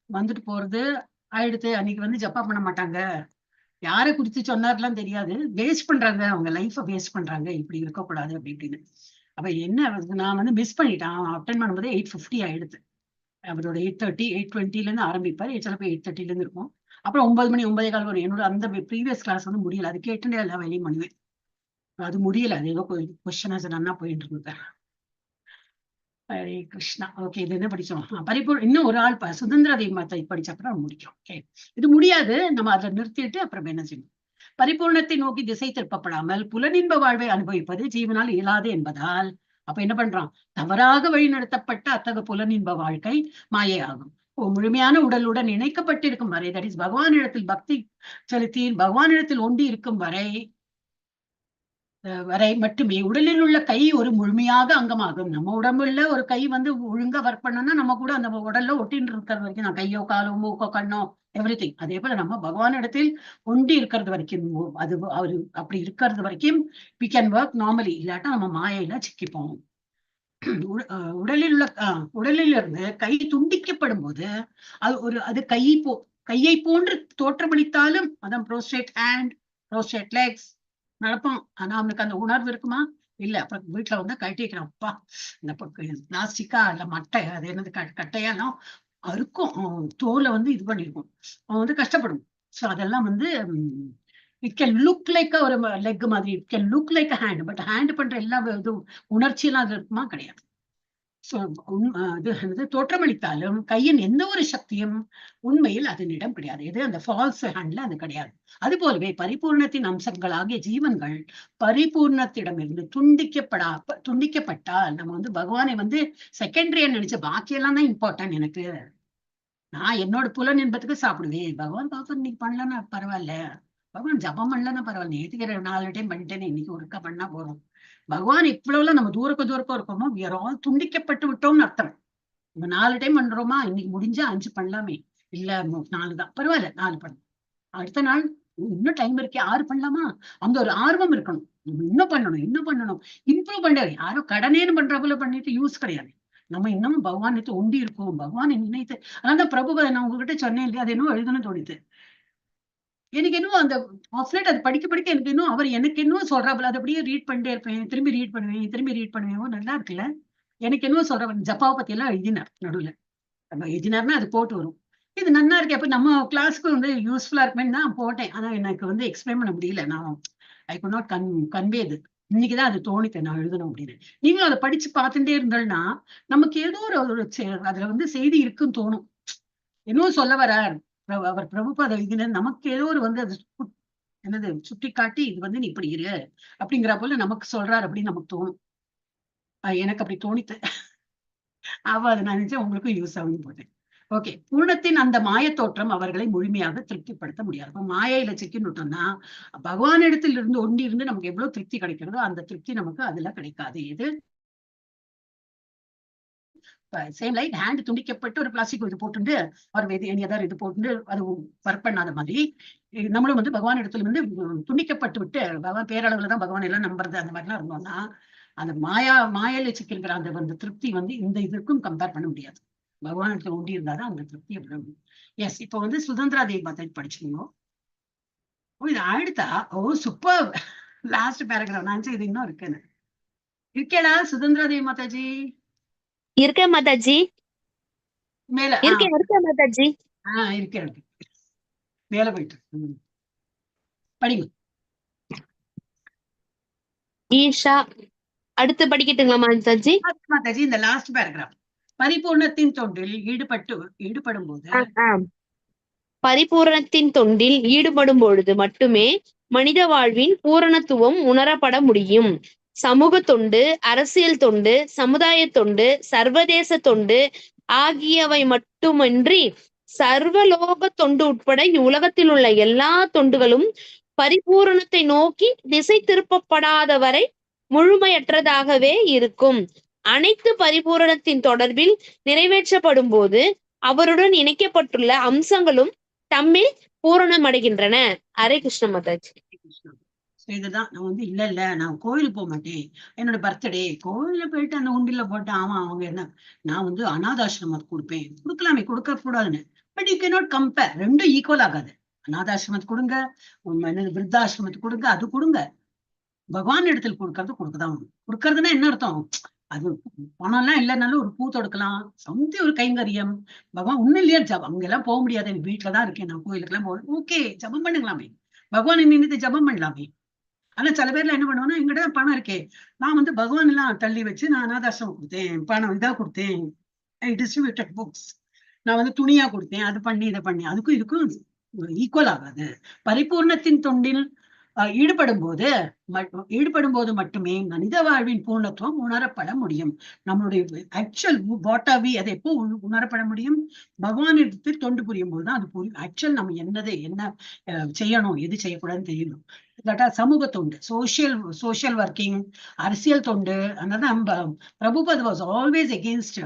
வந்துட்டு போறது ஆயிடுத்து, அன்னைக்கு வந்து ஜப்பா பண்ண மாட்டாங்க, யாரை குறித்து சொன்னார்லாம் தெரியாது, வேஸ்ட் பண்றாங்க, அவங்க லைஃபை வேஸ்ட் பண்றாங்க, இப்படி இருக்கக்கூடாது அப்படி இப்படின்னு. அப்ப என்ன நான் வந்து மிஸ் பண்ணிட்டேன். அட்டென்ட் பண்ணும்போது 8:50 ஆயிடுது. அவரோட 8:30 8:20 இருந்து ஆரம்பிப்பாரு, சிலப்போ 8:30 இருந்து இருக்கும். அப்புறம் 9 மணி 9:15 வரும். என்னோட அந்த ப்ரீவியஸ் கிளாஸ் வந்து முடியல, அது கேட்டுட்டே எல்லா வேலையும் பண்ணுவேன். அது முடியல, அது ஏதோ கொஸ்டின் ஆன்சர் நல்லா போயிட்டு இருந்தது. ஹரே கிருஷ்ணா. ஓகே, இது என்ன படிச்சோம்? இன்னும் ஒரு ஆள் சுதந்திர தெய்வத்தை படிச்ச அப்புறம் முடிக்கும். ஓகே, இது முடியாது, நம்ம அதை நிறுத்திட்டு அப்புறம் என்ன செய்யணும்? பரிபூர்ணத்தை நோக்கி திசை திருப்பப்படாமல் புலனின்ப வாழ்வை அனுபவிப்பது ஜீவனால் இயலாது என்பதால் அப்ப என்ன பண்றான்? தவறாக வழிநடத்தப்பட்ட அத்தகைய புலனின்ப வாழ்க்கை மாயையாகும். முழுமையான உடலுடன் இணைக்கப்பட்டிருக்கும் வரை, தட் இஸ் பகவானிடத்தில் பக்தி செலுத்தி பகவானிடத்தில் ஒண்டி இருக்கும் வரை மட்டுமே உடலில் உள்ள கை ஒரு முழுமையாக அங்கமாகும். நம்ம உடம்புல ஒரு கை வந்து ஒழுங்கா ஒர்க் பண்ணோம்னா நம்ம கூட அந்த உடல்ல ஒட்டின்னு இருக்கிறது வரைக்கும், நான் கையோ காலோ மூக்கோ கண்ணோ எவ்ரிதிங், அதே போல நம்ம பகவானிடத்தில் ஒண்டி இருக்கிறது வரைக்கும், அது அவரு அப்படி இருக்கிறது வரைக்கும் we can work normally. இல்லாட்டா நம்ம மாயையில சிக்கிப்போம். உடலில் இருந்து கை துண்டிக்கப்படும் போது அது கையை போன்று தோற்றமளித்தாலும், அதான் ப்ரோஸ்ட்ரேட் ஹேண்ட், ப்ரோஸ்ட்ரேட் லெக்ஸ் நடப்போம். ஆனா அவனுக்கு அந்த உணர்வு இருக்குமா? இல்ல. அப்புறம் வீட்டுல வந்து கழட்டிக்கிறான். அப்பா, இந்த பிளாஸ்டிக்கா இல்ல மட்டை, அது என்னது கட்டையாலும் அறுக்கும், தோலை வந்து இது பண்ணிருக்கும், அவன் வந்து கஷ்டப்படும். சோ அதெல்லாம் வந்து இட் கேன் லுக் லைக் ஒரு லெக் மாதிரி, it can look like hand, but hand பண்ற எல்லா உணர்ச்சி எல்லாம் அது இருக்குமா? கிடையாது. தோற்றமளித்தாலும் கையின் எந்த ஒரு சக்தியும் உண்மையில் அதனிடம் கிடையாது. எது அந்த ஃபால்ஸ் ஹேண்ட்ல அது கிடையாது. அது போலவே பரிபூர்ணத்தின் அம்சங்களாகிய ஜீவன்கள் பரிபூர்ணத்திடமிருந்து துண்டிக்கப்பட்டால் நம்ம வந்து பகவானை வந்து செகண்டரியா நினைச்ச பாக்கியெல்லாம் தான் இம்பார்ட்டன்ட். எனக்கு நான் என்னோட புலன் இன்பத்துக்கு சாப்பிடுவேன். பகவான் இன்னைக்கு பண்ணலன்னா பரவாயில்ல, பகவான் ஜபம் பண்ணலன்னா பரவாயில்ல, நேற்றுக்கு 4 டைம் பண்ணிட்டேன்னு இன்னைக்கு ஒருக்கா பண்ணா போதும். பகவான் இவ்வளவுல நம்ம தூரக்க இருக்கோமோ, we are all துண்டிக்கப்பட்டு விட்டோம்னு அர்த்தம். நம்ம 4 டைம் பண்றோமா, இன்னைக்கு முடிஞ்சா 5 பண்ணலாமே, இல்ல 4 தான் பரவாயில்ல, 4 பண்ணலாம். அடுத்த நாள் இன்னும் டைம் இருக்கே, 6 பண்ணலாமா, அந்த ஒரு ஆர்வம் இருக்கணும். நம்ம இன்னும் பண்ணணும், இம்ப்ரூவ் பண்றது. யாரும் கடனேன்னு பண்ற போல பண்ணிட்டு யூஸ் கிடையாது. நம்ம இன்னமும் பகவான் ஒண்டி இருக்கோம், பகவான் நினைத்து. அதான் பிரபு நான் உங்ககிட்ட சொன்னேன் இல்லையா, அது இன்னும் எழுதணும் தோணித்து. எனக்கு இன்னும் அந்த ஆஃப்லைட் அது படிக்க எனக்கு இன்னும் அவர் எனக்கு இன்னும் சொல்றாப்புல, அதை அப்படியே ரீட் பண்ணிட்டே இருப்பேன், திரும்பி ரீட் பண்ணுவேன். நல்லா இருக்குல்ல. எனக்கு இன்னும் சொல்றேன், ஜப்பாவை பத்தி எல்லாம் எழுதினார் நடுவுல. நம்ம எழுதினார்னா அது போட்டு வரும். இது நல்லா இருக்கு. அப்ப நம்ம கிளாஸ்க்கு வந்து யூஸ்ஃபுல்லா இருக்குமேன்னு தான் போட்டேன். ஆனா எனக்கு வந்து எக்ஸ்பிளைன் பண்ண முடியல. நான் ஐ குட் நாட் கன்வே இது. இன்னைக்குதான் அது தோணித்தேன் நான் எழுதணும் அப்படின்னு. நீங்களும் அதை படிச்சு பார்த்துட்டே இருந்தோம்னா நமக்கு ஏதோ ஒரு அதுல வந்து செய்தி இருக்குன்னு தோணும். இன்னும் சொல்ல வரார் அவர் பிரபுபாத எழுதின, நமக்கு ஏதோ ஒரு வந்து அது என்னது சுட்டி காட்டி இது வந்து நீ இப்படி இரு அப்படிங்கிற போல நமக்கு சொல்றாரு அப்படின்னு நமக்கு தோணும். எனக்கு அப்படி தோணித்து. அதை நான் நினைச்சேன் உங்களுக்கும் யூஸ் ஆகுன்னு போட்டேன். ஓகே, பூர்ணத்தின் அந்த மாய தோற்றம் அவர்களை முழுமையாக திருப்திப்படுத்த முடியாது. இப்ப மாயையில சிக்கின்னுட்டோம்னா பகவானிடத்தில் இருந்து ஒண்டி இருந்து நமக்கு எவ்வளவு திருப்தி கிடைக்கிறதோ அந்த திருப்தி நமக்கு அதுல கிடைக்காது. இது சேம் லைட் ஹேண்ட் துண்டிக்கப்பட்டு ஒரு பிளாஸ்டிக் இது போட்டு அவர் ஏதாவது இது போட்டு அது ஒர்க் பண்ணாத மாதிரி நம்மளும் வந்து பகவான் இடத்துல வந்து துண்டிக்கப்பட்டு விட்டு பகவான் பேரளவுலதான் பகவான் எல்லாம் நம்புறது அந்த மாதிரிலாம் இருந்தோம்னா அந்த மாயில சிக்கிருக்கிற அந்த திருப்தி வந்து இந்த இதற்கும் கம்பேர் பண்ண முடியாது. பகவான் இடத்துல ஒண்டி இருந்தாதான் அந்த திருப்தி எப்படி. எஸ், இப்ப வந்து சுதந்திரா தேவி மாதாஜி படிச்சுக்கணும். இது அடுத்தா சூப்பர் லாஸ்ட் பேராகிராஃப். நான் இது இன்னும் இருக்குன்னு இருக்கேடா. சுதந்திரா தேவி மாதாஜி இருக்கேன் மாதாஜி. மேல இருக்கேன் மாதாஜி. இருக்கேன் மேல போயிட்டு படிங்க ஈஷா. அடுத்து படிக்கட்டுங்களா மாதாஜி? மாதாஜி இந்த லாஸ்ட் பேராகிராஃப். பரிபூர்ணத்தின் தொண்டில் ஈடுபடும் போது பரிபூரணத்தின் தொண்டில் ஈடுபடும் பொழுது மட்டுமே மனித வாழ்வின் பூரணத்துவம் உணரப்பட முடியும். சமூக தொண்டு, அரசியல் தொண்டு, சமுதாய தொண்டு, சர்வதேச தொண்டு ஆகியவை மட்டுமின்றி சர்வலோக தொண்டு உட்பட இவ்வுலகத்தில் உள்ள எல்லா தொண்டுகளும் பரிபூரணத்தை நோக்கி திசை திருப்பப்படாத வரை முழுமையற்றதாகவே இருக்கும். அனைத்து பரிபூரணத்தின் தொடர்பில் நிறைவேற்றப்படும் போது அவருடன் இணைக்கப்பட்டுள்ள அம்சங்களும் தம்மில் பூரணமடைகின்றன. ஹரே கிருஷ்ண மாதாஜி. இதுதான் நான் வந்து இல்ல நான் கோயிலுக்கு போக மாட்டேன், என்னோட பர்த்டே கோயில போயிட்டு அந்த உண்டில போட்டேன். ஆமா, அவங்க என்ன நான் வந்து அநாதாசிரமத்துக்கு கொடுப்பேன், கொடுக்கலாமே, கொடுக்க கூடாதுன்னு. But you can not compare. ரெண்டும் ஈக்குவல் ஆகாது. அநாதாசிரமத்துக்கு கொடுங்க, விருத்தாசிரமத்துக்கு கொடுங்க, அது கொடுங்க. பகவான் இடத்துல கொடுக்கதான். கொடுக்கறதுன்னா என்ன அர்த்தம்? அது பணம் எல்லாம் இல்லைன்னாலும் ஒரு பூ தொடுக்கலாம், சம்தி ஒரு கைங்கரியம். பகவான் ஒண்ணும் இல்லையா ஜபம், அங்க எல்லாம் போக முடியாது, என் வீட்டுலதான் இருக்கேன், நான் கோயிலுக்கு எல்லாம் போவேன், ஓகே ஜபம் பண்ணுங்களாமே, பகவான் நினைத்து ஜபம் பண்ணலாமே. ஆனா சில பேர்ல என்ன பண்ணுவோம்னா, எங்கிட்ட பணம் இருக்கே, நான் வந்து பகவான் எல்லாம் தள்ளி வச்சு நான் அனாதாசிரமம் கொடுத்தேன், பணம் இதா கொடுத்தேன், ஐ டிஸ்ட்ரிபியூட்டட் புக்ஸ், நான் வந்து துணியா கொடுத்தேன், அது பண்ணி இதை பண்ணி, அதுக்கும் இதுக்கும் ஈக்குவல் ஆகாது. பரிபூர்ணத்தின் தொண்டில் ஈடுபடும் போது மட்டுமே மனித வாழ்வின் பூர்ணத்துவம் உணரப்பட முடியும். நம்மளுடைய ஆக்சுவல் வாட்டாவி அதை எப்போ உணரப்பட முடியும்? பகவானிடத்தில் தொண்டு புரியும் போதுதான் அது புரியும். ஆக்சுவல் நம்ம என்ன செய்யணும், எது செய்யக்கூடாதுன்னு தெரியணும். இல்லாட்டா சமூக தொண்டு, சோசியல் ஒர்க்கிங், அரசியல் தொண்டு. அதனால Prabhupad was always against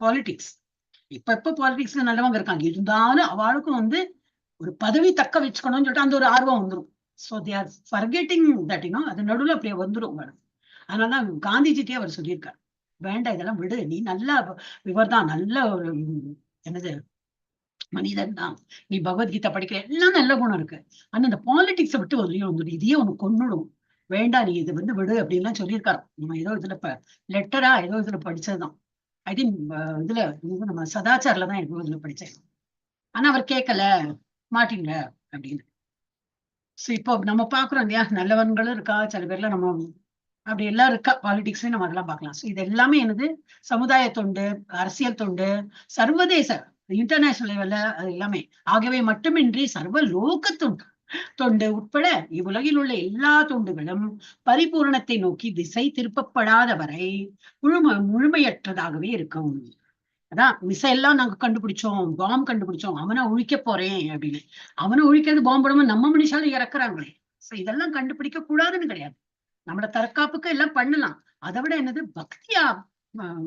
politics. இப்ப பாலிடிக்ஸ்ல நல்லவங்க இருக்காங்க, இருந்தாலும் அவளுக்கும் வந்து ஒரு பதவி தக்க வச்சுக்கணும்னு சொல்லிட்டு அந்த ஒரு ஆர்வம் வந்துடும். So they are forgetting that, அது நடுவுல அப்படியே வந்துடும் மேடம். அதனாலதான் காந்திஜிட்டே அவர் சொல்லியிருக்காரு, வேண்டாம் இதெல்லாம் விடு, நீ நல்லா இவர்தான் நல்ல ஒரு என்னது மனிதன் தான், நீ பகவத்கீதை படிக்கிற எல்லாம் நல்ல குணம் இருக்கு, ஆனா இந்த பாலிடிக்ஸை விட்டு வெளியே வந்துடும், இதையே உனக்கு கொன்னுடும், வேண்டாம் நீ இது வந்து விடு அப்படின்லாம் சொல்லியிருக்காரு. நம்ம ஏதோ இதுல லெட்டரா ஏதோ இதுல படிச்சதுதான். ஐ திங்க் இதுல நம்ம சதாச்சாரில தான் ஏதோ இதுல படிச்சேன். ஆனா அவர் கேட்கல மாட்டீங்க அப்படின்னு. சோ இப்போ நம்ம பாக்குறோம் இல்லையா, நல்லவன்களும் இருக்கா, சில பேர்ல நம்ம அப்படி எல்லாம் இருக்கா, பாலிடிக்ஸ்லயும் நம்ம அதெல்லாம் பார்க்கலாம். சோ இது எல்லாமே என்னது, சமுதாய தொண்டு, அரசியல் தொண்டு, சர்வதேச இன்டர்நேஷனல் லெவல்ல அது எல்லாமே. ஆகவே மட்டுமின்றி சர்வ லோக தொண்டு உட்பட இவ்வுலகில் உள்ள எல்லா தொண்டுகளும் பரிபூரணத்தை நோக்கி திசை திருப்பப்படாத வரை முழுமையற்றதாகவே இருக்கும். அதான் மிசைல்லாம் நாங்க கண்டுபிடிச்சோம், பாம்பு கண்டுபிடிச்சோம், அவனை ஒழிக்க போறேன் அப்படின்னு. அவனை ஒழிக்கிறது பாம்பு போடாம நம்ம மனுஷாலும் இறக்குறாங்களே. சோ இதெல்லாம் கண்டுபிடிக்க கூடாதுன்னு கிடையாது, நம்மளோட தற்காப்புக்கு எல்லாம் பண்ணலாம். அதை விட என்னது, பக்தியா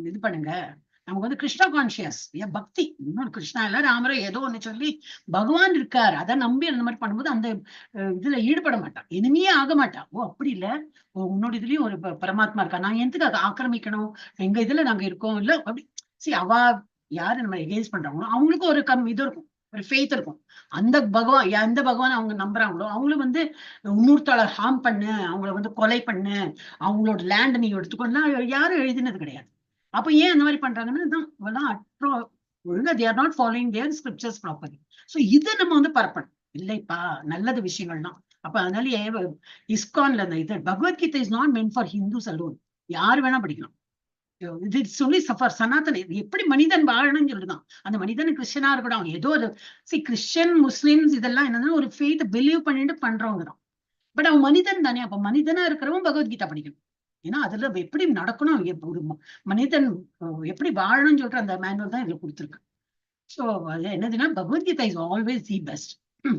இது பண்ணுங்க. நமக்கு வந்து கிருஷ்ணா கான்சியஸ், ஏன் பக்தி, இன்னொரு கிருஷ்ணா இல்ல ராமரோ ஏதோ ஒண்ணு சொல்லி பகவான் இருக்காரு, அதை நம்பி அந்த மாதிரி பண்ணும்போது அந்த இதுல ஈடுபட மாட்டான், இனிமையே ஆக மாட்டான். ஓ அப்படி இல்ல, உன்னோட இதுலயும் ஒரு பரமாத்மா இருக்கா, நான் எதுக்கு ஆக்கிரமிக்கணும், எங்க இதுல நாங்க இருக்கோம் இல்ல அப்படி. சரி, அவ யாரு நம்ம எகெயின்ஸ்ட் பண்றாங்களோ அவங்களுக்கும் ஒரு இது இருக்கும், ஒரு ஃபெய்த் இருக்கும். அந்த பகவான் எந்த பகவான் அவங்க நம்புறாங்களோ அவங்களும் வந்து இன்னொருத்தாள ஹார்ம் பண்ணு, அவங்கள வந்து கொலை பண்ணு, அவங்களோட லேண்ட் நீ எடுத்துக்கொண்டா யாரும் எழுதினது கிடையாது. அப்ப ஏன் அந்த மாதிரி பண்றாங்கன்னா ஒழுங்கா they are not following their scriptures properly. So இதை நம்ம வந்து பரப்பணும் இல்லைப்பா, நல்லது விஷயங்கள்லாம். அப்ப அதனாலயே இஸ்கான்ல அந்த இது Bhagavad Gita is not meant for Hindus alone, யாரு வேணா படிக்கலாம். இது சொல்லி சனாதன எப்படி மனிதன் வாழணும்னு சொல்லிதான். அந்த மனிதன் கிறிஸ்டியனா இருக்கட்டும், ஏதோ ஒரு கிறிஸ்டியன் முஸ்லிம்ஸ் இதெல்லாம் என்னன்னா ஒரு ஃபெய்த் பிலீவ் பண்ணிட்டு பண்றவங்க தான். பட் அவன் மனிதன் தானே, அப்ப மனிதனா இருக்கிறவன் பகவத்கீதை படிக்கணும். ஏன்னா அதுல எப்படி நடக்கணும், ஒரு மனிதன் எப்படி வாழணும்னு சொல்ற அந்த மேனுவல் தான் இதுல கொடுத்துருக்கு. சோ அது என்னதுன்னா Bhagavad Gita is always the best.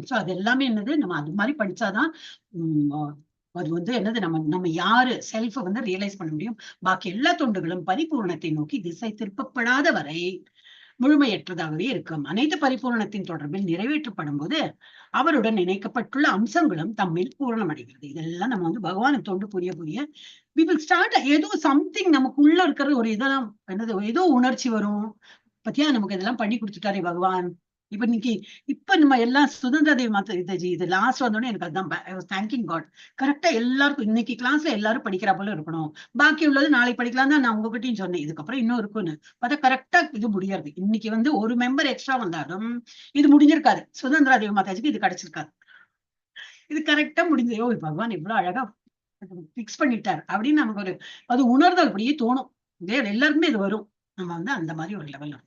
So அது எல்லாமே என்னது, நம்ம அது மாதிரி படிச்சாதான் அது வந்து என்னது, நம்ம யாரு செல்ஃபை வந்து ரியலைஸ் பண்ண முடியும். பாக்கி எல்லா தொண்டுகளும் பரிபூர்ணத்தை நோக்கி திசை திருப்பப்படாத வரை முழுமையற்றதாகவே இருக்கும். அனைத்து பரிபூர்ணத்தின் தொடர்பில் நிறைவேற்றப்படும் போது அவருடன் இணைக்கப்பட்டுள்ள அம்சங்களும் தம்மில் பூரணமடைகிறது. இதெல்லாம் நம்ம வந்து பகவானுக்கு தொண்டு புரிய we will start ஏதோ சம்திங் நமக்குள்ள இருக்கிற ஒரு இதெல்லாம் என்னது, ஏதோ உணர்ச்சி வரும். பத்தியா நமக்கு இதெல்லாம் பண்ணி கொடுத்துட்டாரே பகவான். இப்ப நம்ம எல்லாம் சுதந்திர தேவி இது லாஸ்ட் வந்தோடனே எனக்கு அதுதான் தேங்கிங் காட். கரெக்டா எல்லாருக்கும் இன்னைக்கு கிளாஸ்ல எல்லாரும் படிக்கிறா போல இருக்கணும், பாக்கி உள்ளது நாளைக்கு படிக்கலாம் தான் நான் உங்ககிட்டயும் சொன்னேன். இதுக்கப்புறம் இன்னும் இருக்குன்னு பார்த்தா கரெக்டா இது முடியாது. இன்னைக்கு வந்து ஒரு மெம்பர் எக்ஸ்ட்ரா வந்தாலும் இது முடிஞ்சிருக்காது, சுதந்திர தேவி மாதாஜிக்கு இது கிடைச்சிருக்காது. இது கரெக்டா முடிஞ்சோ, பகவான் இவ்வளவு அழகா பிக்ஸ் பண்ணிட்டார் அப்படின்னு நமக்கு ஒரு அது உணர்தல் அப்படியே தோணும். எல்லாருக்குமே இது வரும். நம்ம வந்து அந்த மாதிரி ஒரு லெவல்.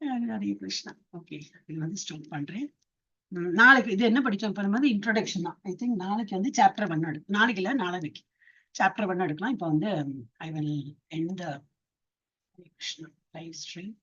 ஹரே கிருஷ்ணா. ஓகே, இது வந்து ஸ்டாப் பண்றேன். நாளைக்கு இது என்ன படிச்சோம் இப்ப வந்து இன்ட்ரோடக்ஷன் தான். ஐ திங்க் நாளைக்கு வந்து சாப்டர் 1 எடுக்கும், நாளைக்கு இல்ல நாளைக்கு சாப்டர் 1 எடுக்கலாம். இப்ப வந்து I will end the live stream.